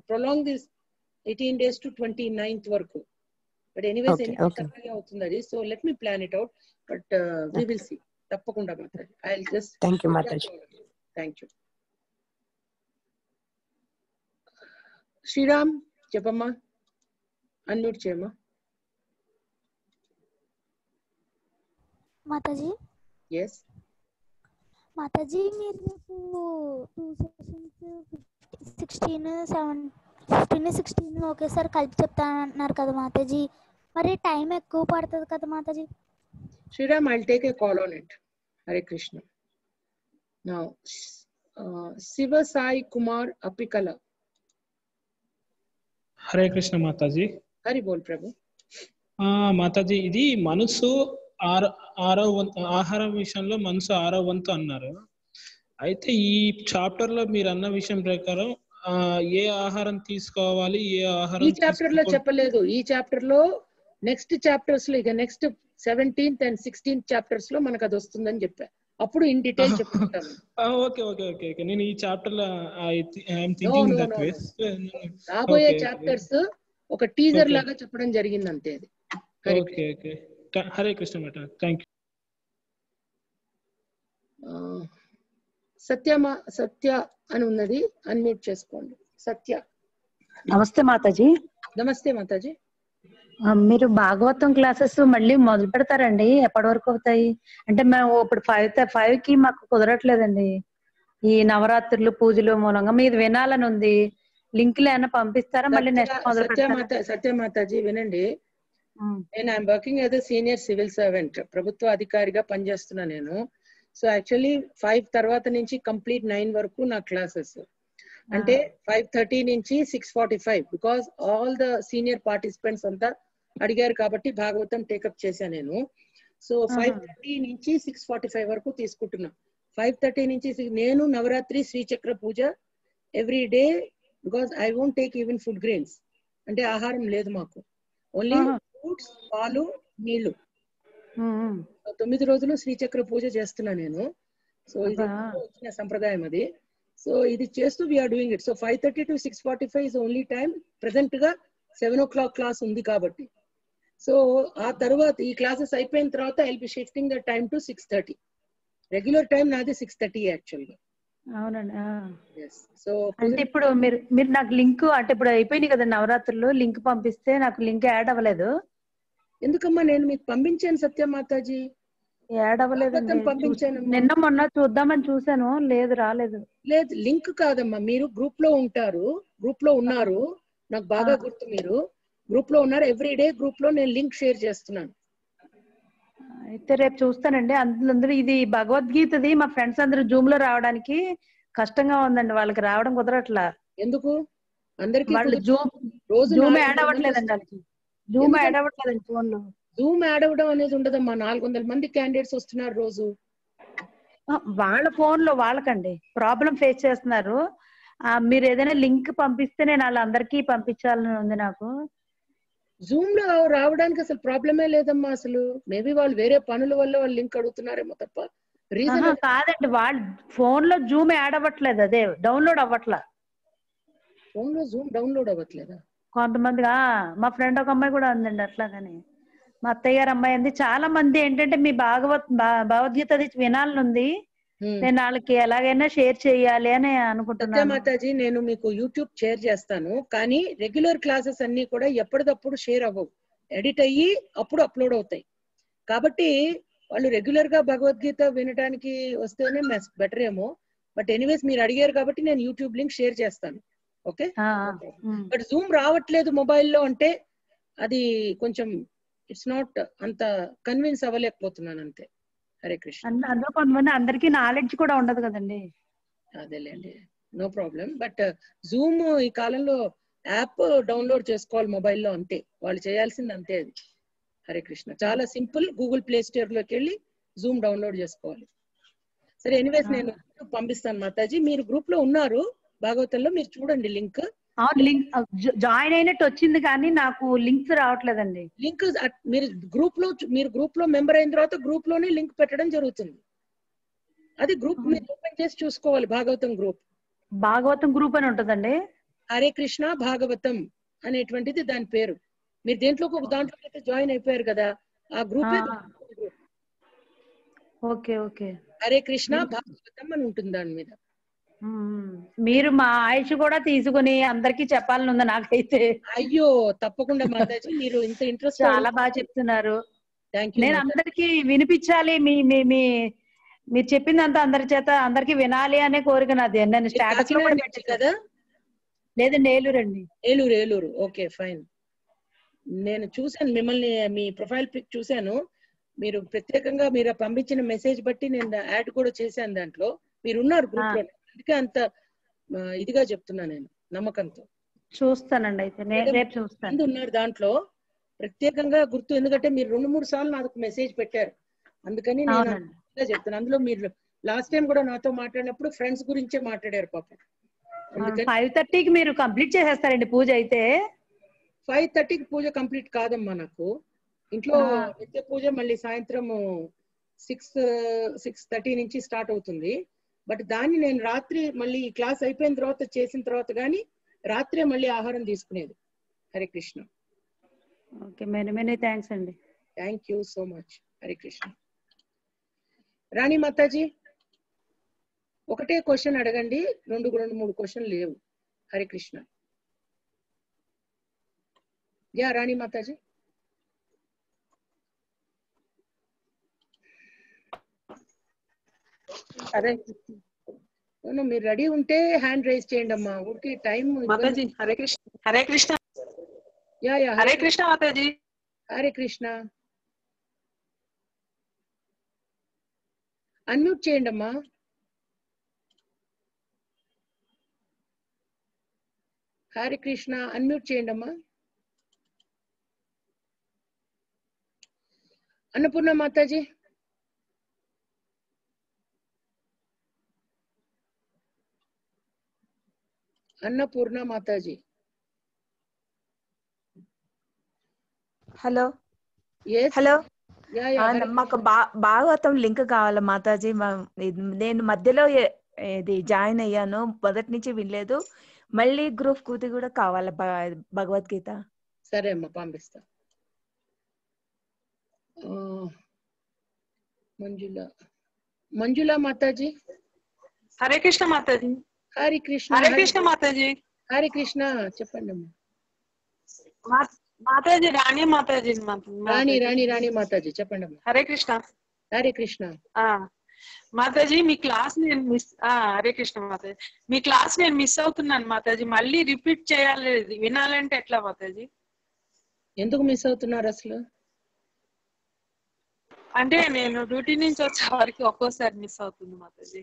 prolong this 18 days to 29th వరకు. But anyways తప్పగా అవుతుంది అది. So let me plan it out, but we will see. తప్పకుండా మాట్లాడి. I will just thank you Mataji. Thank you. Sriram చెప్పమ్మా, unmute చేయమ్మా. Mataji. yes Mataji, మీరు రేపు 2 sessions 15, 16 ఒకేసారి కలిపి చెప్తానన్నారు కదా మాతాజీ, మరి టైం ఎక్కువ పడుతుంది కదా Mataji? Sriram, I'll take a call on it. Hare Krishna. Now Siva Sai Kumar Apikala. Hare Krishna Mataji. Hari బోల్ ప్రభు. మాతాజీ, ఇది మనసు ఆరో వంతు, ఆహారం విషయంలో మనసు 6వ వంతు అన్నారు. అయితే ఈ చాప్టర్ లో మీరు అన్న విషయం ప్రకారం ఏ ఆహారం తీసుకోవాలి, ఏ ఆహారం ఈ చాప్టర్ లో చెప్పలేదు. ఈ చాప్టర్ లో నెక్స్ట్ చాప్టర్స్ లో, ఇక next 17th and 16th chapters లో మనకు అది వస్తుందని చెప్పా. అప్పుడు ఇన్ డీటెయిల్ చెప్పుకుంటాను. Okay okay okay okay. నేను ఈ చాప్టర్ లో ఐఎమ్ థింకింగ్ దట్ వే. రాబోయే చాప్టర్స్ ఒక టీజర్ లాగా చెప్పడం జరిగింది అంతే. అది okay okay. Hare Krishna madam, thank you. Satya అని ఉన్నది, అన్మ్యూట్ చేసుకోండి. సత్య. నమస్తే మాతాజీ. నమస్తే మాతాజీ. మీరు భాగవతం క్లాసెస్ మళ్ళీ మొదలు పెడతారండి? ఎప్పటి వరకు అవుతాయి? అంటే మేము ఇప్పుడు 5కి మాకు కుదరట్లేదండి. ఈ నవరాత్రులు పూజలు మూలంగా మీది వినాలని ఉంది. లింకులు ఏమైనా పంపిస్తారా? మళ్ళీ నెక్స్ట్ మొదలు పెడతారా? సత్యమాతాజీ వినండి, నేను I'm working as a senior civil servant, ప్రభుత్వ అధికారిగా పనిచేస్తున్నా నేను. సో యాక్చువల్లీ 5 తర్వాత నుంచి కంప్లీట్ 9 వరకు నా క్లాసెస్. అంటే 5:30 నుంచి 6:45, because all the senior participants అంతా అడిగారు కాబట్టి భాగవతం టేకప్ చేశాను నేను. సో 5:30 నుంచి 6:45 వరకు తీసుకుంటున్నా. 5:30 నుంచి నేను నవరాత్రి శ్రీచక్ర puja every day, because I won't take even food grains. అంటే ఆహారం లేదు మాకు, ఓన్లీ ఫ్రూట్స్, పాలు, నీళ్లు. 9 రోజులు శ్రీచక్ర పూజ చేస్తున్నా నేను. సో ఇది వచ్చిన సంప్రదాయం అది. సో ఇది చేస్తూ we are doing it. So 5:30 to 6:45 is only time. Present గా 7 o'clock క్లాస్ ఉంది కాబట్టి. సో ఆ తర్వాత ఈ క్లాసెస్ అయిపోయిన తర్వాత I will be shifting the time to 6:30. Regular time నాది 6:30 యాక్చువల్ గా. అవునండి. సో అంటే ఇప్పుడు మీరు నాకు లింక్, అంటే ఇప్పుడు అయిపోయినాయి కదా నవరాత్రులు, లింక్ పంపిస్తే నాకు లింక్ యాడ్ అవ్వలేదు. ఎందుకమ్మా? నేను మీకు పంపించాను సత్యమాతాజీ. యాడ్ అవ్వలేదండి. పంపించాను. నిన్న మొన్న చూద్దామని చూసాను, లేదు రాలేదు. లేదు, లింక్ కాదమ్మా. మీరు గ్రూప్ లో ఉంటారు, గ్రూప్ లో ఉన్నారు. నాకు బాగా గుర్తు, మీరు గ్రూప్ లో ఉన్నారు. ఎవ్రీడే గ్రూప్ లో నేను లింక్ షేర్ చేస్తున్నాను. అయితే రేపు చూస్తానండి. అందులో ఇది భగవద్గీతది. మా ఫ్రెండ్స్ అందరూ జూమ్ లో రావడానికి కష్టంగా ఉందండి, వాళ్ళకి రావడం కుదరట్లా. ఎందుకు? అందరికి వాళ్ళు జూమ్ యాడ్ అవ్వట్లేదండి, వాళ్ళకి జూమ్ యాడ్ అవ్వట్లేదండి ఫోన్ లో. జూమ్ యాడ్ అవ్వడం అనేది ఉండదమ్మా. 400 మంది క్యాండిడేట్స్ వస్తున్నారు రోజు. వాళ్ళ ఫోన్ లో వాళ్ళకండి ప్రాబ్లం ఫేస్ చేస్తున్నారు. మీరు ఏదైనా లింక్ పంపిస్తే నేను వాళ్ళందరికీ పంపించాలని ఉంది నాకు. జూమ్ లో రావడానికి అసలు ప్రాబ్లమే లేదమ్మా. అసలు మేబీ వాళ్ళు వేరే పనుల వల్ల వాళ్ళు లింక్ అడుగుతున్నారేమో తప్ప రీజన్ కాదండి. వాళ్ళు ఫోన్ లో జూమ్ యాడ్ అవ్వట్లేదు, అదే డౌన్లోడ్ అవ్వట్లా. ఫోన్ లో జూమ్ డౌన్లోడ్ అవ్వట్లేదా? కొంతమంది మా ఫ్రెండ్ ఒక అమ్మాయి కూడా ఉందండి అట్లాగని. మా అత్తయ్య గారు అమ్మాయి ఉంది. చాలా మంది ఏంటంటే మీ భగవద్గీత వినాలని ఉంది, నేను వాళ్ళకి ఎలాగైనా షేర్ చేయాలి అని అనుకుంటున్నాను. మాతాజీ, నేను మీకు యూట్యూబ్ షేర్ చేస్తాను, కానీ రెగ్యులర్ క్లాసెస్ అన్ని కూడా ఎప్పటికప్పుడు షేర్ అవ్వవు, ఎడిట్ అయ్యి అప్పుడు అప్లోడ్ అవుతాయి. కాబట్టి వాళ్ళు రెగ్యులర్ గా భగవద్గీత వినడానికి వస్తేనే బెటర్ ఏమో. బట్ ఎనీవేస్ మీరు అడిగారు కాబట్టి నేను యూట్యూబ్ లింక్ షేర్ చేస్తాను. ఓకే. బట్ జూమ్ రావట్లేదు మొబైల్లో అంటే అది కొంచెం ఇట్స్ నాట్ అంత కన్విన్స్ అవ్వలేకపోతున్నాను అంతే. హరే కృష్ణ. అందులో కొంతమంది అందరికీ నాలెడ్జ్ కూడా ఉండదు కదండి. అదేలేండి, నో ప్రాబ్లం. బట్ జూమ్ ఈ కాలంలో యాప్ డౌన్లోడ్ చేసుకోవాలి మొబైల్లో, అంతే వాళ్ళు చేయాల్సింది, అంతే అది. హరే కృష్ణ. చాలా సింపుల్. గూగుల్ ప్లే స్టోర్ లోకి వెళ్ళి జూమ్ డౌన్లోడ్ చేసుకోవాలి. సరే, ఎనీవేస్ నేను పంపిస్తాను మాతాజీ. మీరు గ్రూప్ లో ఉన్నారు భాగవతంలో, మీరు చూడండి లింక్. లింక్ జాయిన్ అయినట్టు వచ్చింది కానీ నాకు లింక్స్ రావట్లేదండి. లింక్ మీరు గ్రూప్ లో మెంబర్ అయిన తర్వాత గ్రూప్ లోనే లింక్ పెట్టడం జరుగుతుంది. అది గ్రూప్ మీరు ఓపెన్ చేసి చూసుకోవాలి. భాగవతం గ్రూప్ అని ఉంటుందండి. హరే కృష్ణ భాగవతం అనేటువంటిది దాని పేరు. మీరు దాంట్లో అయితే జాయిన్ అయిపోయారు కదా, ఆ group. Okay okay. Hare Krishna Bhagavatam అని ఉంటుంది దాని మీద. మీరు మా ఆయుష్ కూడా తీసుకుని అందరికి చెప్పాలని ఉంది నాకైతే. అయ్యో తప్పకుండా మాతాజీ, మీరు ఇంత ఇంట్రెస్ట్. చాలా బాగా చెప్తున్నారు. నేను అందరికి వినిపించాలి, మీరు చెప్పిందంతా అందరికి వినాలి అనే కోరిక నాది. నేను స్టేటస్ లో కూడా పెట్టాను కదా. లేదండి, ఏలూరండి. ఏలూరు. Okay fine. నేను చూసాను మిమ్మల్ని, మీ ప్రొఫైల్ పిక్ చూసాను. మీరు ప్రత్యేకంగా మీరు పంపించిన మెసేజ్ బట్టి నేను యాడ్ కూడా చేశాను దాంట్లో. మీరు ఉన్నారు గ్రూప్ లో, అందుకే అంత ఇదిగా చెప్తున్నా నేను, నమ్మకంతో. చూస్తానండి, అయితే రేపు చూస్తాను. ఉన్నారు దాంట్లో ప్రత్యేకంగా గుర్తు, ఎందుకంటే మీరు 2-3 సార్లు నాకు మెసేజ్ పెట్టారు, అందుకని నేను చెప్తాను. అందులో మీరు లాస్ట్ టైం కూడా నాతో మాట్లాడినప్పుడు ఫ్రెండ్స్ గురించే మాట్లాడారు పాపం. 5:30కి మీరు కంప్లీట్ చేసేస్తారండి పూజ అయితే? 5:30కి పూజ కంప్లీట్ కాదమ్మా, నాకు ఇంట్లో నిత్య పూజ మళ్ళీ సాయంత్రం 6:30 నుంచి స్టార్ట్ అవుతుంది. బట్ దాన్ని నేను రాత్రి మళ్ళీ క్లాస్ అయిపోయిన తర్వాత చేసిన తర్వాత కానీ రాత్రే మళ్ళీ ఆహారం తీసుకునేది. Hare Krishna. Okay, many thanks అండి. Thank you so much. Hare Krishna. Rani మాతాజీ, ఒకటే క్వశ్చన్ అడగండి, 2-3 క్వశ్చన్ లేవు. హరే కృష్ణ. యా రాణి మాతాజీ. అదే మీరు రెడీ ఉంటే హ్యాండ్ రైజ్ చేయండి అమ్మా, ఊరికి టైం. మాతాజీ హరే కృష్ణ. హరే కృష్ణ. యా హరే కృష్ణ మాతాజీ. హరే కృష్ణ. అన్మ్యూట్ చేయండి అమ్మా. హరే కృష్ణ, అన్మ్యూట్ చేయండి అమ్మా. అన్నపూర్ణ మాతాజీ. అన్నపూర్ణ మాతాజీ. హలో. yes hello. మాకు భాగవతం లింక్ కావాలి మాతాజీ. నేను మధ్యలో ఇది జాయిన్ అయ్యాను, మొదటి నుంచి వినలేదు. మళ్ళీ గ్రూప్ కూతి కూడా కావాలి భగవద్గీత. సరే అమ్మా, పంపిస్తా. మంజుల మాతాజీ. హరే కృష్ణ మాతాజీ. హరి కృష్ణ. హరే కృష్ణ మాతాజీ. హరి కృష్ణ, చెప్పండి అమ్మా. మాతాజీ రాణి మాతాజీ. రాణి మాతాజీ, చెప్పండి అమ్మా. హరే కృష్ణ. హరే కృష్ణ మాతాజీ. మీ క్లాస్ నేను మిస్ హరే కృష్ణ మాతాజీ. మీ క్లాస్ నేను మిస్ అవుతున్నాను మాతాజీ. మళ్ళీ రిపీట్ చేయాలి, వినాలంటే ఎట్లా మాతాజీ? ఎందుకు మిస్ అవుతున్నారు అసలు? అంటే నేను డ్యూటీ నుంచి వచ్చే వరకు ఒక్కోసారి మిస్ అవుతుంది మాతాజీ.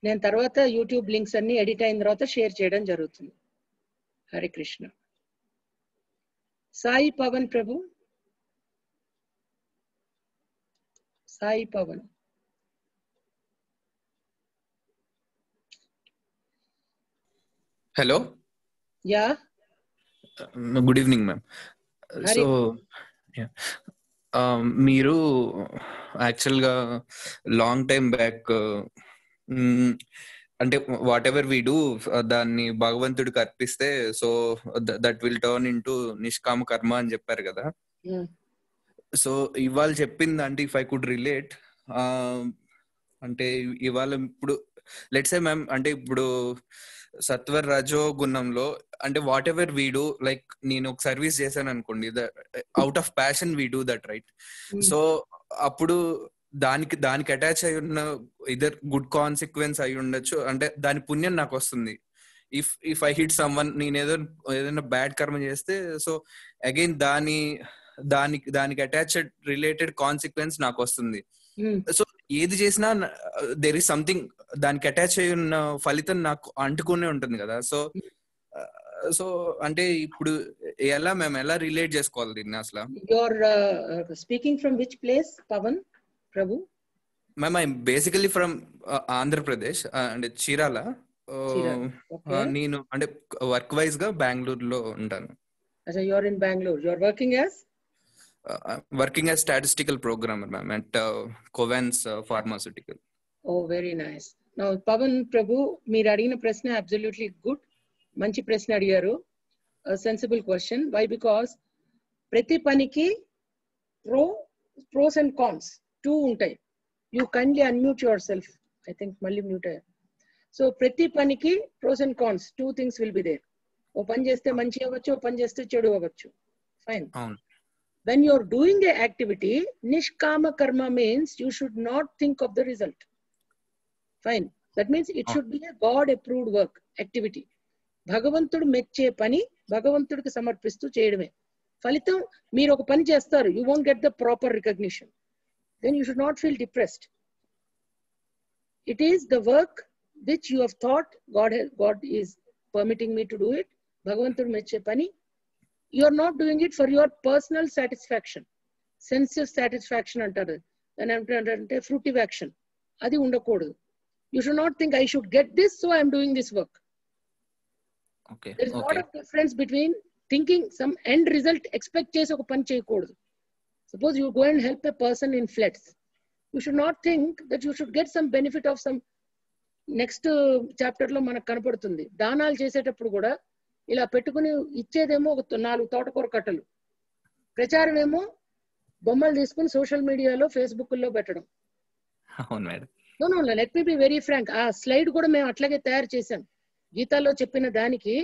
నేను తర్వాత యూట్యూబ్ లింక్స్ అన్ని ఎడిట్ అయిన తర్వాత షేర్ చేయడం జరుగుతుంది. Hare Krishna. Sai Pavan Prabhu. Sai Pavan. Hello. Yeah, good evening ma'am. So మీరు యాక్చువల్గా లాంగ్ టైం బ్యాక్ అంటే వాట్ ఎవర్ వీ డూ దాన్ని భగవంతుడికి అర్పిస్తే so that will turn into నిష్కామ కర్మ అని చెప్పారు కదా. సో ఇవాళ చెప్పింది అంటే ఇఫ్ ఐ కుడ్ రిలేట్ అంటే ఇవాళ ఇప్పుడు లెట్స్ సే మ్యామ్ అంటే ఇప్పుడు సత్వర్ రజో గుణంలో అంటే whatever we do like నేను ఒక సర్వీస్ చేశాను అనుకోండి, out of passion we do that right. So అప్పుడు దానికి అటాచ్ అయి ఉన్న ఇదర్ గుడ్ కాన్సిక్వెన్స్ అయి ఉండొచ్చు, అంటే దాని పుణ్యం నాకు వస్తుంది. If I hit some one, నేను ఏదైనా బ్యాడ్ కర్మ చేస్తే సో అగైన్ దానికి అటాచ్డ్ రిలేటెడ్ కాన్సిక్వెన్స్ నాకు వస్తుంది. సో ఏది చేసినా దేర్ ఇస్ సంథింగ్ దానికి అటాచ్ అయి ఉన్న ఫలితం నాకు అంటుకునే ఉంటుంది కదా. సో అంటే ఇప్పుడు ఎలా రిలేట్ చేసుకోవాలి దీన్ని అసలు? Your speaking from which place Pavan Prabhu? Ma'am I basically from Andhra Pradesh అంటే చీరాల. నేను అంటే వర్క్ వైజ్ గా బెంగళూరులో ఉంటాను. You are in Bengaluru. You are working as statistical programmer ma'am at Covance Pharmaceutical. Oh, very nice. Now Pavan Prabhu, మీరు అడిగిన ప్రశ్న absolutely good. మంచి ప్రశ్న అడిగారు. Sensible question. వై? బికాస్ ప్రతి పనికి ప్రోస్ అండ్ కాన్స్ టూ ఉంటాయి. You kindly unmute yourself. I think మళ్ళీ మ్యూట్ అయ్యారు. సో ప్రతి పనికి pros and cons, two things will be there. ఓ పని చేస్తే మంచి అవ్వచ్చు, ఓ పని చేస్తే చెడు అవ్వచ్చు. Fine. When you're doing the activity, nishkama karma means you should not think of the result. Fine. That means it should be a God approved work, activity. భగవంతుడు మెచ్చే పని భగవంతుడికి సమర్పిస్తూ చేయడమే. ఫలితం మీరు ఒక పని చేస్తారు, you won't get the proper recognition. Then you should not feel depressed. It is the work which you have thought God is permitting me to do it. భగవంతుడు మెచ్చే పని. You are not doing it for your personal satisfaction. Sensitive satisfaction antaru. Then ante fruitive action. Adi undakodu. You should not think I should get this, so I am doing this work. Okay. There is a lot of difference between thinking some end result expect chesi oka pani cheyakodu. Suppose you go and help a person in floods. You should not think that you should get some benefit of some. Next chapter lo manaku kanapadutundi. Danalu chesetappudu kuda ఇలా పెట్టుకుని ఇచ్చేదేమో 4 తోటకూర కట్టలు, ప్రచారం ఏమో బొమ్మలు తీసుకుని social మీడియాలో Facebook లో పెట్టడం. No, let me be very frank. ఆ స్లైడ్ కూడా మేము అట్లాగే తయారు చేసాం. గీతాలో చెప్పిన దానికి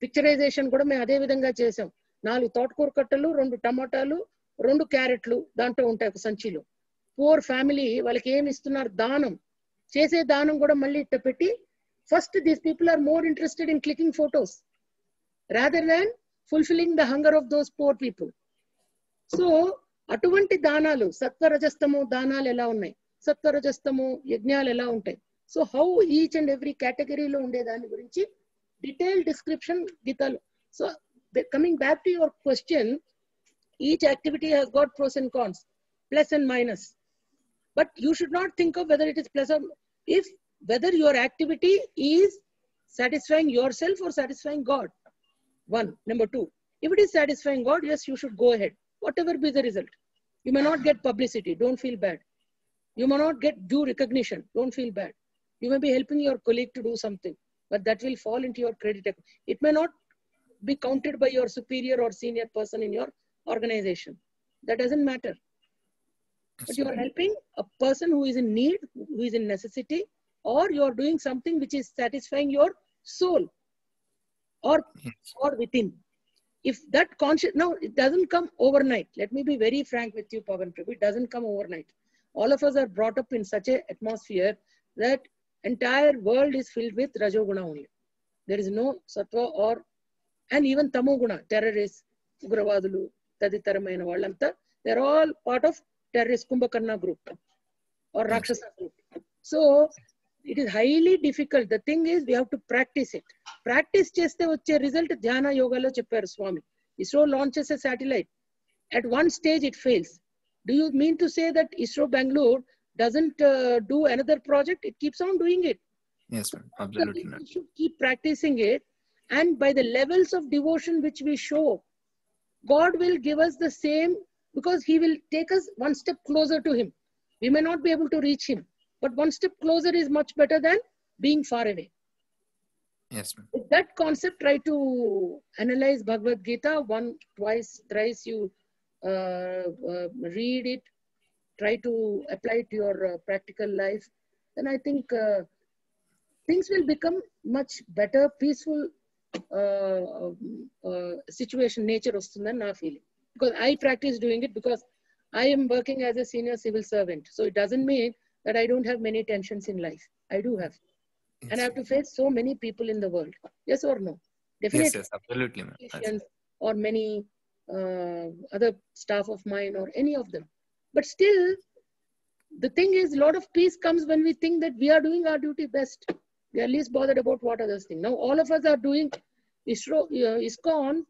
పిక్చరైజేషన్ కూడా మేము అదే విధంగా చేసాం. 4 తోటకూర కట్టలు, 2 టమాటాలు, 2 క్యారెట్లు దాంట్లో ఉంటాయి ఒక సంచిలో. పూర్ ఫ్యామిలీ వాళ్ళకి ఏమి ఇస్తున్నారు? దానం. చేసే దానం కూడా మళ్ళీ ఇట్ట పెట్టి first these people are more interested in clicking photos rather than fulfilling the hunger of those poor people. So అటువంటి దానాలు సత్వరజస్తము దానాలు ఎలా ఉన్నాయి, సత్వరజస్తము యజ్ఞాలు ఎలా ఉంటాయి. So how each and every కేటగిరీలో ఉండే దాని గురించి డీటెయిల్ డిస్క్రిప్షన్ గీతాలు. So coming back to your question, each activity has got pros and cons, plus and minus, but you should not think of whether it is plus or whether your activity is satisfying yourself or satisfying God. One. Number 2, if it is satisfying God, yes, you should go ahead, whatever be the result. You may not get publicity, don't feel bad. You may not get due recognition, don't feel bad. You may be helping your colleague to do something, but that will fall into your credit. It may not be counted by your superior or senior person in your organization. That doesn't matter. But you are helping a person who is in need, who is in necessity, or you are doing something which is satisfying your soul or within. If that conscious, no, it doesn't come overnight. Let me be very frank with you, Pavan Prabhu. It doesn't come overnight. All of us are brought up in such an atmosphere that entire world is filled with Rajoguna only. There is no Sattva or, and even Tamoguna, terrorists, Ugravadulu, Taditaramayana Vallanta, they're all part of terrorist Kumbhakarna group or Rakshasa group. So it is highly difficult. The thing is, we have to practice it. Practice cheste vache result Dhyana Yoga lo chepparu Swami. ISRO launches a satellite. At one stage it fails. Do you mean to say that ISRO Bangalore doesn't do another project? It keeps on doing it. Yes, ma'am. Absolutely. We should keep practicing it. And by the levels of devotion which we show, God will give us the same, because He will take us one step closer to Him. We may not be able to reach Him, but one step closer is much better than being far away. Yes, ma'am. With that concept, try to analyze Bhagavad Gita once, twice, thrice. You read it, try to apply it to your practical life. Then I think things will become much better, peaceful situation, nature ostundani na feeling. Because I practice doing it because I am working as a senior civil servant. So it doesn't mean that I don't have many tensions in life. I do have. Yes. And I have to face so many people in the world. Yes or no? Definitely. Yes, absolutely, ma'am. Or many other staff of mine or any of them. But still, the thing is, a lot of peace comes when we think that we are doing our duty best. We are least bothered about what others think. Now, all of us are doing, ISKCON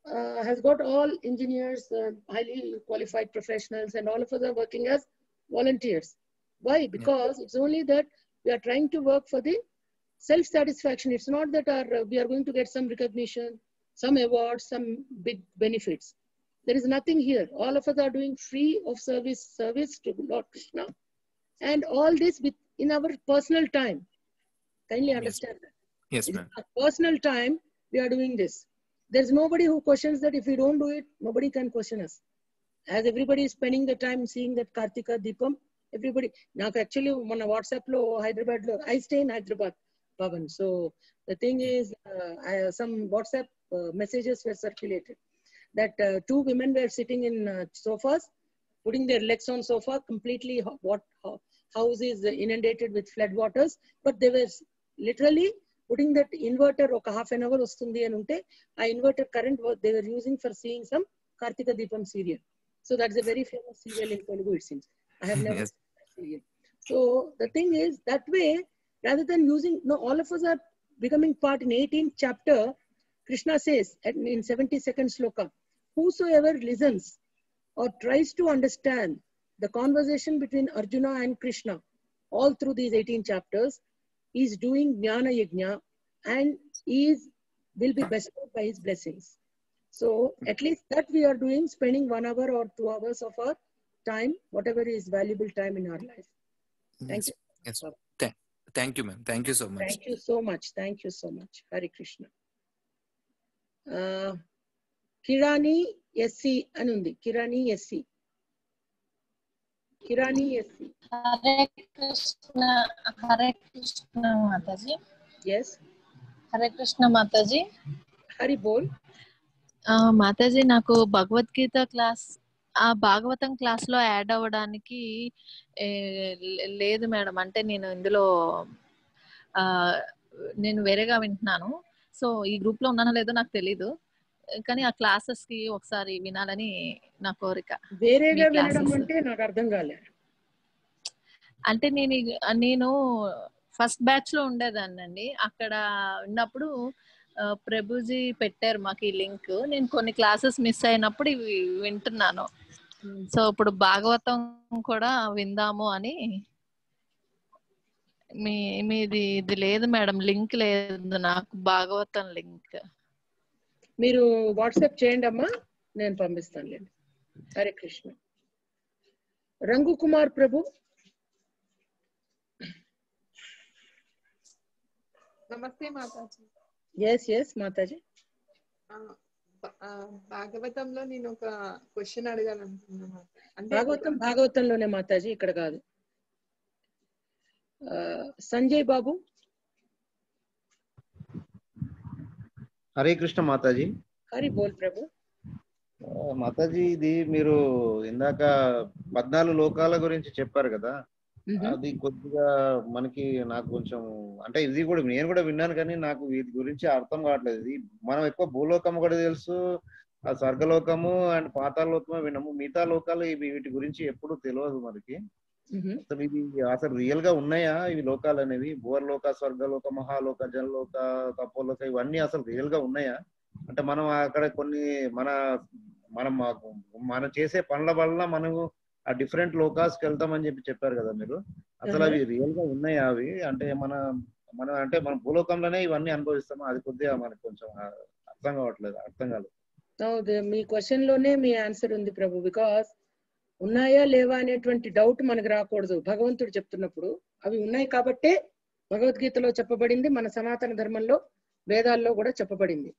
has got all engineers, highly qualified professionals, and all of us are working as volunteers. Why? Because it's only that we are trying to work for the self-satisfaction. It's not that we are going to get some recognition, some awards, some big benefits. There is nothing here. All of us are doing free of service to Lord Krishna. And all this in our personal time. Kindly understand that. Yes, ma'am. In our personal time, we are doing this. There's nobody who questions that. If we don't do it, nobody can question us. As everybody is spending the time seeing that Kartika Deepam, everybody. Now, actually, on WhatsApp, Hyderabad, I stay in Hyderabad, Pavan. So the thing is, some WhatsApp messages were circulated that two women were sitting in sofas, putting their legs on sofa, completely house is inundated with flood waters, but they were literally putting that inverter oka half an hour ostundi and unte a inverter current they were using for seeing some Kartika Deepam serial. So that's a very famous serial in Telugu, it seems. I have never seen that serial. So the thing is, that way, rather than using, no, all of us are becoming part. In 18th chapter, Krishna says in 72nd sloka, whosoever listens or tries to understand the conversation between Arjuna and Krishna all through these 18 chapters is doing Jnana Yajna and will be bestowed by his blessings. So at least that we are doing, spending 1 hour or 2 hours of our time, whatever is valuable time in our life. Thank you. Yes. Thank you, ma'am. Thank you so much. Thank you so much. Thank you so much. Hare Krishna. Kirani SC anundi. Kirani SC. Kirani SC. Hare Krishna Mataji. Yes. Hare Krishna Mataji. Hari bol. Mataji నాకు Bhagavad Gita class Bhagavatam class లో add అవ్వడానికి లేదు madam. అంటే నేను ఇందులో నేను వేరేగా వింటున్నాను. సో ఈ గ్రూప్ లో ఉన్నానో లేదో నాకు తెలీదు, కానీ ఆ క్లాసెస్ కి ఒకసారి వినాలని నా కోరిక. వేరేగా వినడం అంటే నాకు అర్థం కాలేదు. అంటే నేను ఫస్ట్ బ్యాచ్ లో ఉండేదాన్నండి. అక్కడ ఉన్నప్పుడు ప్రభుజీ పెట్టారు మాకు ఈ లింక్. నేను కొన్ని క్లాసెస్ మిస్ అయినప్పుడు ఇవి వింటున్నాను. సో ఇప్పుడు భాగవతం కూడా విందాము అని. మీది ఇది లేదు మేడం, లింక్ లేదు నాకు, భాగవతం లింక్. మీరు వాట్సాప్ చేయండి అమ్మా, నేను పంపిస్తానులేండి. హరే కృష్ణ. రంగు కుమార్ ప్రభు. నమస్తే మాతాజీ. ఎస్ మాతాజీ. భాగవతంలో నేను ఒక క్వశ్చన్ అడగాలనుకున్నాను. అంటే భాగవతంలోనే మాతాజీ, ఇక్కడ కాదు. సంజయ్ బాబు. హరే కృష్ణ మాతాజీ. హరి బోల్ ప్రభు. మాతాజీ, ఇది మీరు ఇందాక 14 లోకాల గురించి చెప్పారు కదా, అది కొద్దిగా నాకు కొంచెం అంటే ఇది కూడా నేను కూడా విన్నాను, కానీ నాకు వీటి గురించి అర్థం కావట్లేదు. ఇది మనం ఎక్కువ భూలోకం కూడా తెలుసు, ఆ స్వర్గలోకము అండ్ పాతాళలోకము విన్నాము, మిగతా లోకాలు వీటి గురించి ఎప్పుడు తెలియదు మనకి. అసలు ఇది అసలు రియల్ గా ఉన్నాయా ఇవి లోకాలు అనేవి? భూవర్లోక, స్వర్గలోక, మహాలోక, జనలోక, తపోలోక, ఇవన్నీ అసలు రియల్ గా ఉన్నాయా? అంటే మనం అక్కడ కొన్ని మనం చేసే పనుల వల్ల మనము ఆ డిఫరెంట్ లోకాస్కి వెళ్తామని చెప్పారు కదా మీరు. అసలు అవి రియల్ గా ఉన్నాయా అవి? అంటే మన భూలోకంలోనే ఇవన్నీ అనుభవిస్తామా? అది కొద్దిగా మనకు కొంచెం అర్థం కాలేదు. మీ క్వశ్చన్ లోనే మీ ఆన్సర్ ఉంది ప్రభు. బికాస్ ఉన్నాయా లేవా అనేటువంటి డౌట్ మనకు రాకూడదు. భగవంతుడు చెప్తున్నప్పుడు అవి ఉన్నాయి కాబట్టే భగవద్గీతలో చెప్పబడింది, మన సనాతన ధర్మంలో వేదాల్లో కూడా చెప్పబడింది.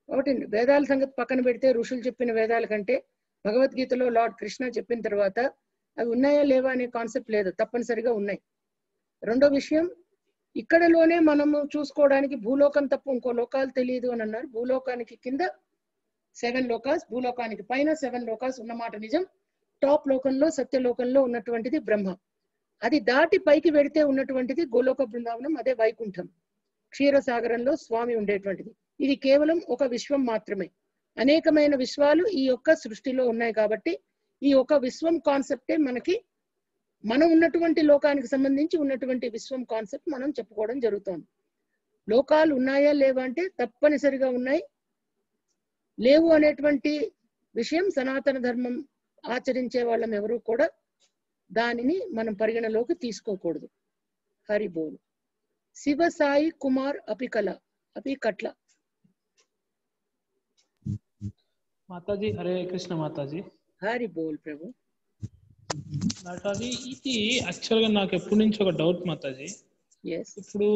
కాబట్టి వేదాల సంగతి పక్కన పెడితే ఋషులు చెప్పిన వేదాల కంటే భగవద్గీతలో లార్డ్ కృష్ణ చెప్పిన తర్వాత అవి ఉన్నాయా లేవా అనే కాన్సెప్ట్ లేదు, తప్పనిసరిగా ఉన్నాయి. రెండో విషయం, ఇక్కడలోనే మనము చూసుకోవడానికి భూలోకం తప్ప ఇంకో లోకాలు తెలియదు అని అన్నారు. భూలోకానికి కింద 7 లోకాస్, భూలోకానికి పైన 7 లోకాస్ ఉన్నమాట నిజం. టాప్ లోకంలో సత్యలోకంలో ఉన్నటువంటిది బ్రహ్మ. అది దాటి పైకి వెడితే ఉన్నటువంటిది గోలోక బృందావనం, అదే వైకుంఠం, క్షీరసాగరంలో స్వామి ఉండేటువంటిది. ఇది కేవలం ఒక విశ్వం మాత్రమే. అనేకమైన విశ్వాలు ఈ యొక్క సృష్టిలో ఉన్నాయి కాబట్టి ఈ ఒక విశ్వం కాన్సెప్టే మనం ఉన్నటువంటి లోకానికి సంబంధించి ఉన్నటువంటి విశ్వం కాన్సెప్ట్ మనం చెప్పుకోవడం జరుగుతోంది. లోకాలు ఉన్నాయా లేవా అంటే తప్పనిసరిగా ఉన్నాయి. లేవు అనేటువంటి విషయం సనాతన ధర్మం ఆచరించే వాళ్ళం ఎవరు కూడా దానిని మనం పరిగణలోకి తీసుకోకూడదు. హరి బోల్. శివ సాయి కుమార్ అపికట్ల. మాతాజీ హరే కృష్ణ మాతాజీ. హరి బోల్ ప్రభు. మాతాజీ, ఇది యాక్చువల్ గా నాకు ఎప్పటి నుంచి ఒక డౌట్ మాతాజీ. ఇప్పుడు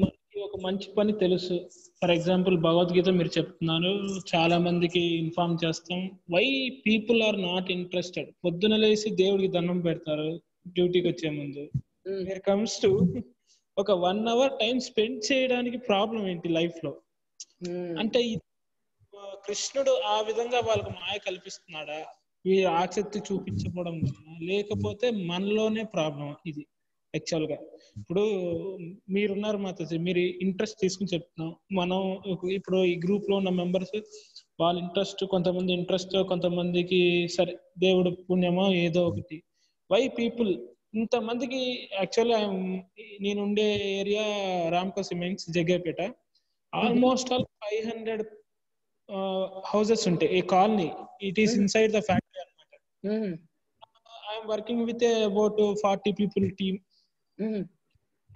మనకి ఒక మంచి పని తెలుసు, ఫర్ ఎగ్జాంపుల్ భగవద్గీత మీరు చెప్తున్నారు, చాలా మందికి ఇన్ఫార్మ్ చేస్తాం. Why people are not interested? పొద్దున లేసి దేవుడికి దండం పెడతారు డ్యూటీకి వచ్చే ముందు. వేర్ కమ్స్ టు ఒక 1 hour టైం స్పెండ్ చేయడానికి ప్రాబ్లం ఏంటి లైఫ్ లో? అంటే కృష్ణుడు ఆ విధంగా వాళ్ళకు మాయ కల్పిస్తున్నాడా, ఈ ఆసక్తి చూపించకపోవడం వల్ల, లేకపోతే మనలోనే ప్రాబ్లం ఇది యాక్చువల్ గా? ఇప్పుడు మీరున్నారు మాతాజీ, మీరు ఇంట్రెస్ట్ తీసుకుని చెప్తున్నాం. మనం ఇప్పుడు ఈ గ్రూప్ లో ఉన్న మెంబర్స్ వాళ్ళ ఇంట్రెస్ట్, కొంతమంది ఇంట్రెస్ట్, కొంతమందికి సరే దేవుడు పుణ్యమో ఏదో ఒకటి. వై పీపుల్ ఇంతమందికి? యాక్చువల్లీ నేను ఉండే area Ramco cements, Jaggayyapeta. Almost all 500 houses ఉంటాయి ఈ colony. It is inside the factory అన్నమాట. I'm working with about 40 people team.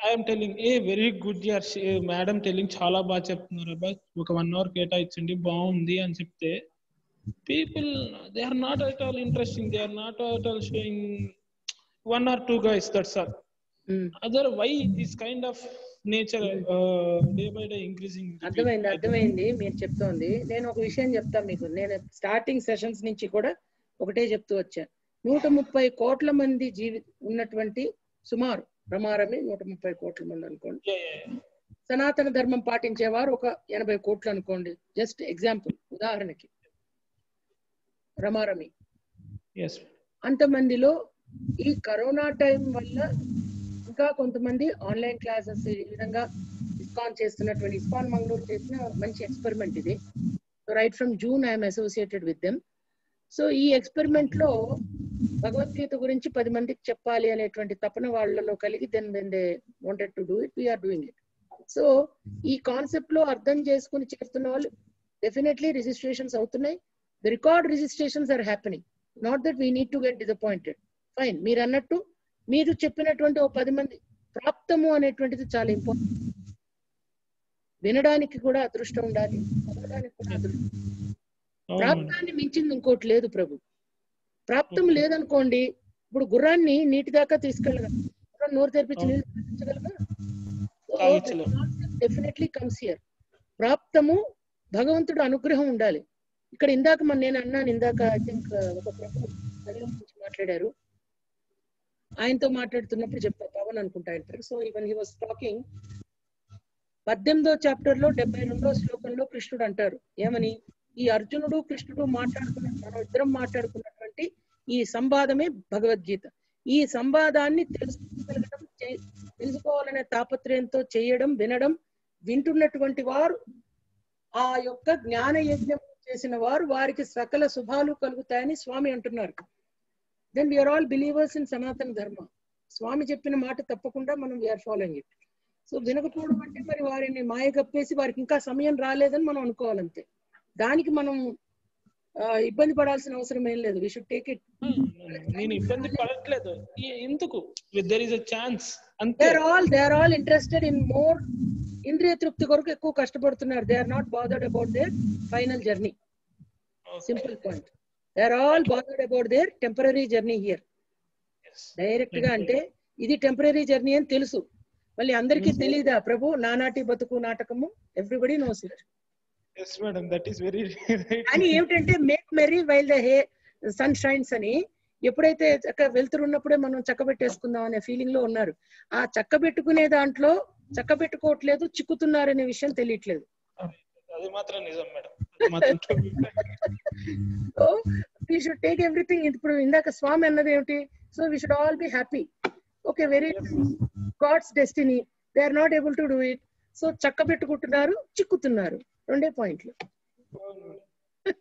I'm telling very good యార్ మేడం, టెల్లింగ్ చాలా బాగా చెప్తున్నారు అబ్బాయి, ఒక 1 hour కేటాయించండి బాగుంది అని చెప్తే people they are not at all interesting, they are not at all showing 1 or 2 guys, that's all. Other why this kind of nature day by day increasing? అర్థమైంది మీరు చెప్తోంది. నేను ఒక విషయం చెప్తాను మీకు. నేను స్టార్టింగ్ సెషన్స్ నుంచి కూడా ఒకటే చెప్తూ వచ్చాను. 130 కోట్ల మంది ఉన్నటువంటి సుమారు రమారమి 130 కోట్ల మంది అనుకోండి. సనాతన ధర్మం పాటించేవారు ఒక 80 కోట్లు అనుకోండి. జస్ట్ ఎగ్జాంపుల్, ఉదాహరణకి రమారమి. అంతమందిలో ఈ కరోనా టైం వల్ల ఇంకా కొంతమంది ఆన్లైన్ క్లాసెస్ ఈ విధంగా ఇస్కాన్ మంగళూరు చేసిన మంచి ఎక్స్పెరిమెంట్ ఇది. Right from June I'm associated with them. So ఈ ఎక్స్పెరిమెంట్ లో భగవద్గీత గురించి 10 మందికి చెప్పాలి అనేటువంటి తపన వాళ్ళలో కలిగి then they wanted to do it, we are doing it. So ఈ కాన్సెప్ట్ లో అర్థం చేసుకుని చేస్తున్న వాళ్ళు డెఫినెట్లీ రిజిస్ట్రేషన్స్ అవుతున్నాయి. The record registrations are happening. Not that we need to get disappointed. Fine, మీరు అన్నట్టు మీరు చెప్పినటువంటి ఓ 10 మంది ప్రాప్తము అనేటువంటిది చాలా ఇంపార్టెంట్. వినడానికి కూడా అదృష్టం ఉండాలి, చదవడానికి కూడా అదృష్టం. ప్రాప్తాన్ని మించింది ఇంకోటి లేదు ప్రభు. ప్రాప్తం లేదనుకోండి, ఇప్పుడు గుర్రాన్ని నీటి దాకా తీసుకెళ్ళగలరు, గుర్రం నోరు తెరిపించి నీళ్ళు తాగించగలరా? Definitely comes here. ప్రాప్తము భగవంతుడు అనుగ్రహం ఉండాలి. ఇక్కడ ఇందాక నేను అన్నాను, ఇందాక ఐ థింక్ ఒక ప్రభు శరీరం గురించి మాట్లాడారు, ఆయనతో మాట్లాడుతున్నప్పుడు చెప్పారు, పవన్ అనుకుంటా అంటారు. So even he was talking 18వ చాప్టర్ లో 72వ శ్లోకంలో కృష్ణుడు అంటారు ఏమని, ఈ అర్జునుడు కృష్ణుడు మనం ఇద్దరం మాట్లాడుకున్నటువంటి ఈ సంవాదమే భగవద్గీత. ఈ సంవాదాన్ని తెలుసుకోగలగడం, తెలుసుకోవాలనే తాపత్రయంతో చేయడం, వినడం, వింటున్నటువంటి వారు ఆ యొక్క జ్ఞాన యజ్ఞం చేసిన వారు, వారికి సకల శుభాలు కలుగుతాయని స్వామి అంటున్నారు. Then we are all believers in Sanatana Dharma. Swami చెప్పిన మాట తప్పకుండా మనం వీఆర్ ఫాలోయింగ్ ఇట్. సో వినకపోవడం అంటే మరి వారిని మాయ కప్పేసి వారికి ఇంకా సమయం రాలేదని మనం అనుకోవాలంతే. దానికి మనం ఇబ్బంది పడాల్సిన అవసరం ఏం లేదు. We should take it. నేను ఇబ్బంది పడట్లేదు, ఎందుకు? There is a chance. They are all interested in more. ఇంద్రియ తృప్తి కొరకు ఎక్కువ కష్టపడుతున్నారు. They are not bothered about their final journey. Simple point. They are all bothered about their temporary journey here. Direct గా అంటే ఇది టెంపరరీ జర్నీ అని తెలుసు, మళ్ళీ అందరికీ తెలియదా ప్రభు? నానాటి బతుకు నాటకము, everybody knows it. Yes madam, that is very right. అని ఏమిటంటే make merry while the sun shines అని, ఎప్పుడైతే వెళ్తున్నప్పుడే మనం చక్కబెట్టేసుకుందాం అనే ఫీలింగ్ లో ఉన్నారు. ఆ చక్కబెట్టుకునే దాంట్లో చక్కబెట్టుకోవట్లేదు, చిక్కుతున్నారనే విషయం తెలియట్లేదు. అది మాత్రం నిజం madam. So we should take everything. ఇప్పుడు ఇందాక స్వామి అన్నది ఏమిటి? So we should all be happy. Okay, very god's destiny, they are not able to do it. So చక్కబెట్టుకుంటున్నారు, చిక్కుతున్నారు. రెండే పాయింట్లు.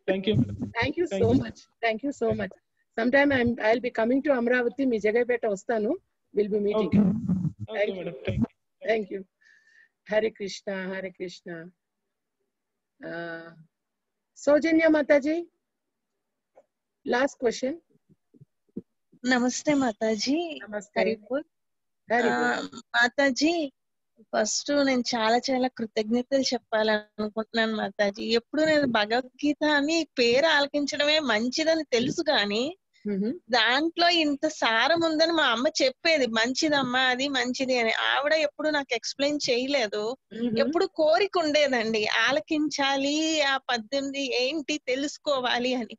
Thank you. Thank you so much. Thank you so much. Sometime I'll be coming to Amravati. మీ జగైపేట వస్తాను. We'll be meeting. Okay madam. Thank you. Hare Krishna, Hare Krishna. Saujanya Mataji, last question. నమస్తే మాతాజీ. నమస్తే. Haribol. Mataji, first నేను చాలా చాలా కృతజ్ఞతలు చెప్పాలనుకుంటున్నాను మాతాజీ. ఎప్పుడు నేను భగవద్గీత అని పేరు ఆలకించడమే మంచిదని తెలుసు కానీ దాంట్లో ఇంత సారం ఉందని మా అమ్మ చెప్పేది, మంచిదమ్మా అది మంచిది అని. ఆవిడ ఎప్పుడు నాకు ఎక్స్ప్లెయిన్ చేయలేదు. ఎప్పుడు కోరిక ఉండేదండి, ఆలకించాలి, ఆ 18 ఏంటి తెలుసుకోవాలి అని.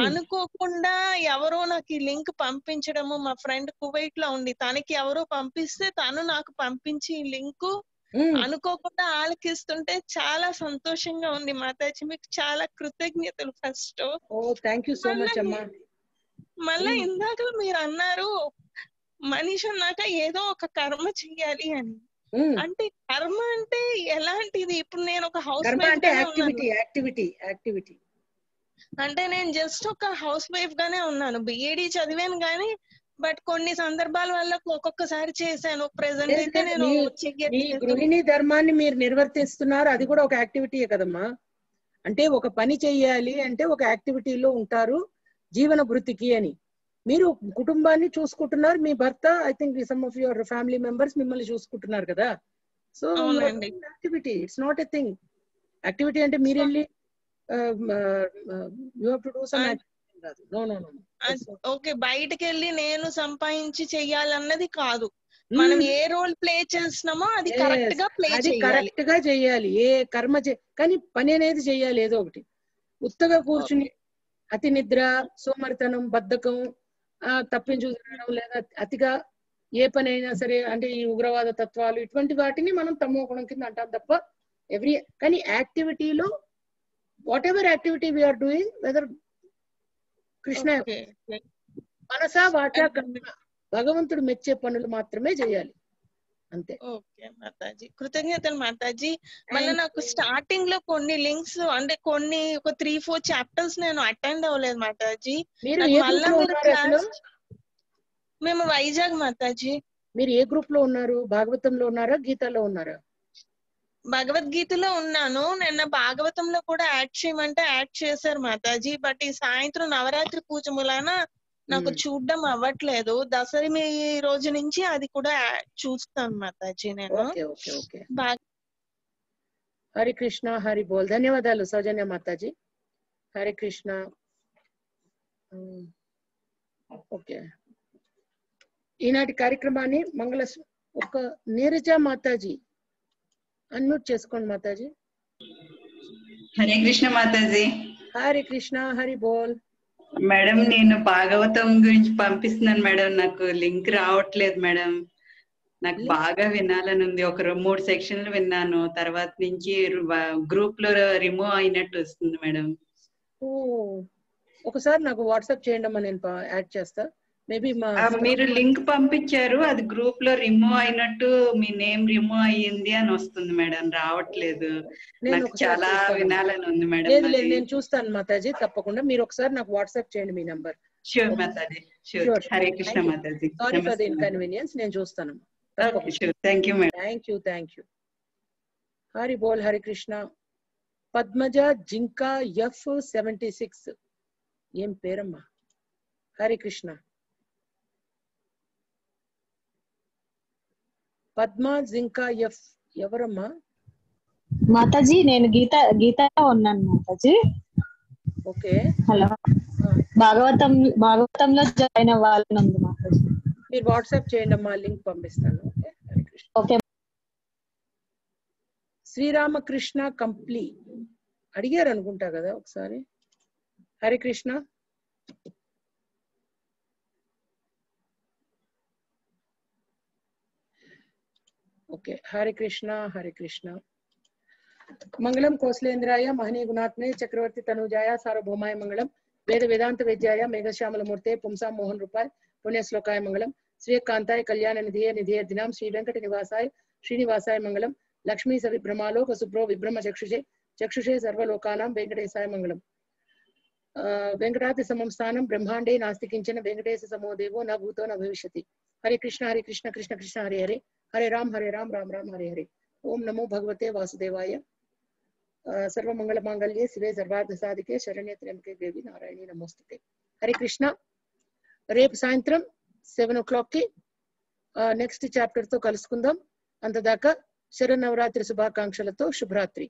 అనుకోకుండా ఎవరో నాకు ఈ లింక్ పంపించడము, మా ఫ్రెండ్ కువైట్ లో ఉంది, తనకి ఎవరో పంపిస్తే తను నాకు పంపించి ఈ లింక్ అనుకోకుండా ఆలకిస్తుంటే చాలా సంతోషంగా ఉంది మాతాజీ. మీకు చాలా కృతజ్ఞతలు first. Thank you so much అమ్మా. మళ్ళా ఇందాక మీరు అన్నారు మనిషి అన్నాక ఏదో ఒక కర్మ చెయ్యాలి అని. అంటే కర్మ అంటే ఎలాంటిది? ఇప్పుడు నేను ఒక హౌస్ యాక్టివిటీ అంటే నేను జస్ట్ ఒక హౌస్ వైఫ్ గానే ఉన్నాను. బిఏడి చదివాను కానీ బట్ కొన్ని సందర్భాల వల్ల ఒక్కొక్కసారి చేశాను. ప్రెసెంట్ అయితే నేను గృహిణి ధర్మాన్ని మీరు నిర్వర్తిస్తున్నారు, అది కూడా ఒక యాక్టివిటీయే కదమ్మా. అంటే ఒక పని చెయ్యాలి అంటే ఒక యాక్టివిటీలో ఉంటారు జీవన భృతికి అని. మీరు కుటుంబాన్ని చూసుకుంటున్నారు, మీ భర్త I think some of your family members మిమ్మల్ని చూసుకుంటున్నారు కదా. So activity, it's not a thing. Activity అంటే మీరు వెళ్ళి ఓకే బయటకు వెళ్ళి నేను సంపాదించి చెయ్యాలన్నది కాదు. మనం ఏ రోల్ ప్లే చేస్తున్నామో అది కరెక్ట్ గా ప్లే చేయాలి. కరెక్ట్ గా చెయ్యాలి. ఏ కర్మ కానీ పని అనేది చెయ్యాలి. ఏదో ఒకటి ఉత్తగా కూర్చుని అతి నిద్ర, సోమరితనం, బద్ధకం, తప్పించుకోవడం లేదా అతిగా ఏ పని అయినా సరే, అంటే ఈ ఉగ్రవాద తత్వాలు ఇటువంటి వాటిని మనం తమో గుణం కింద అంటాం తప్ప కానీ యాక్టివిటీలో whatever activity we are doing, whether Krishna మనసా వాచా కర్మణ, భగవంతుడు మెచ్చే పనులు మాత్రమే చేయాలి, అంతే. ఓకే మాతాజీ, కృతజ్ఞతలు మాతాజీ. మళ్ళీ నాకు స్టార్టింగ్ లో కొన్ని లింక్స్ అంటే కొన్ని ఒక 3-4 చాప్టర్స్ నేను అటెండ్ అవ్వలేదు మాతాజీ. మేము వైజాగ్ మాతాజీ. మీరు ఏ గ్రూప్ లో ఉన్నారు? భాగవతంలో ఉన్నారా, గీతలో ఉన్నారా? భగవద్గీతలో ఉన్నాను. నిన్న భాగవతంలో కూడా యాడ్ చేయమంటే యాడ్ చేశారు మాతాజీ. బట్ ఈ సాయంత్రం నవరాత్రి పూజ మూలాన నాకు చూడడం అవ్వట్లేదు. దసరా రోజు నుంచి అది కూడా చూస్తాను మాతాజీ నేను. హరి కృష్ణ, హరి బోల్. ధన్యవాదాలు సౌజన్య మాతాజీ. హరి కృష్ణ. ఓకే, ఈనాటి కార్యక్రమాన్ని ఒక నీరజ మాతాజీ అన్మ్యూట్ చేసుకోండి మాతాజీ. హరే కృష్ణ మాతాజీ. హరే కృష్ణ, హరి బోల్. మేడం నేను భాగవతం గురించి పంపిస్తున్నాను మేడం, నాకు లింక్ రావట్లేదు మేడం. నాకు బాగా వినాలని ఉంది. ఒక 3 సెక్షన్లు విన్నాను, తర్వాత నుంచి గ్రూప్ లో రిమూవ్ అయినట్టు వస్తుంది మేడం. ఒకసారి నాకు వాట్సాప్ చేయండి అమ్మా, నేను యాడ్ చేస్తా. మేబీ మీరు లింక్ పంపించారు, అది గ్రూప్ లో రిమూవ్ అయినట్టు, మీ నేమ్ రిమూవ్ అయ్యింది అని వస్తుంది మేడం, రావట్లేదు. నాకు చాలా వినాలని ఉంది మేడం. లేదు లేదు, నేను చూస్తాను మాతాజీ, తప్పకుండా. మీరు ఒకసారి నాకు వాట్సాప్ చేయండి మీ నంబర్. షూర్ మాతాజీ, షూర్. హరే కృష్ణ మాతాజీ. సారీ ఫర్ ది ఇన్కన్వీనియన్స్, నేను చూస్తాను. Thank you madam. Thank you. Hari బోల్, హరి కృష్ణ. పద్మజ జింకా F76, ఏం పేరమ్మా? హరి కృష్ణ. పద్మ జింకా ఎఫ్ ఎవరమ్మా? మాతాజీ నేను గీత ఉన్నాను మాతాజీ. ఓకే. హలో, భాగవతంలో జాయిన్ అవ్వాలని ఉంది మాతాజీ. మీరు వాట్సాప్ చేయండి అమ్మా, లింక్ పంపిస్తాను. ఓకే. శ్రీరామకృష్ణ కంప్లీ అడిగారు అనుకుంటా కదా ఒకసారి. హరే కృష్ణ. ఓకే, హరే కృష్ణ, హరే కృష్ణ. మంగళం కౌశలేంద్రాయ మహనీయ గుణాత్మనే చక్రవర్తి తనుజాయ సార్వభౌమాయ మంగళం. వేద వేదాంత వేద్యాయ మేఘశ్యామలమూర్తే పుంసాం మోహన్ రూపాయ పుణ్యశ్లోకాయ మంగళం. శ్రీకాంతాయ కళ్యాణ నిధియ దినాం శ్రీ వెంకట నివాసాయ శ్రీనివాసాయ మంగళం. లక్ష్మీ సవిభ్రమాలోక శుభ్రో విభ్రమ చక్షుషే సర్వలోకానాం వెంకటేశాయ మంగళం. వెంకటాతి సమం స్థానం బ్రహ్మాండే నాస్తి కించన వెంకటేశ సమో దేవో న భూతో న భవిష్యతి. హరే కృష్ణ కృష్ణ కృష్ణ హరే హరే, హరే రామ్ రామ్ రామ్ హరే హరే. ఓం నమో భగవతే వాసుదేవాయ. సర్వమంగళ మాంగళ్యే శివే సర్వార్థ సాధికే శరణ్య త్ర్యంబకే దేవి నారాయణి నమోస్తుతే. హరే కృష్ణ. రేపు సాయంత్రం 7 o'clock కి నెక్స్ట్ చాప్టర్ తో కలుసుకుందాం. అంతదాకా శరన్నవరాత్రి శుభాకాంక్షలతో శుభరాత్రి.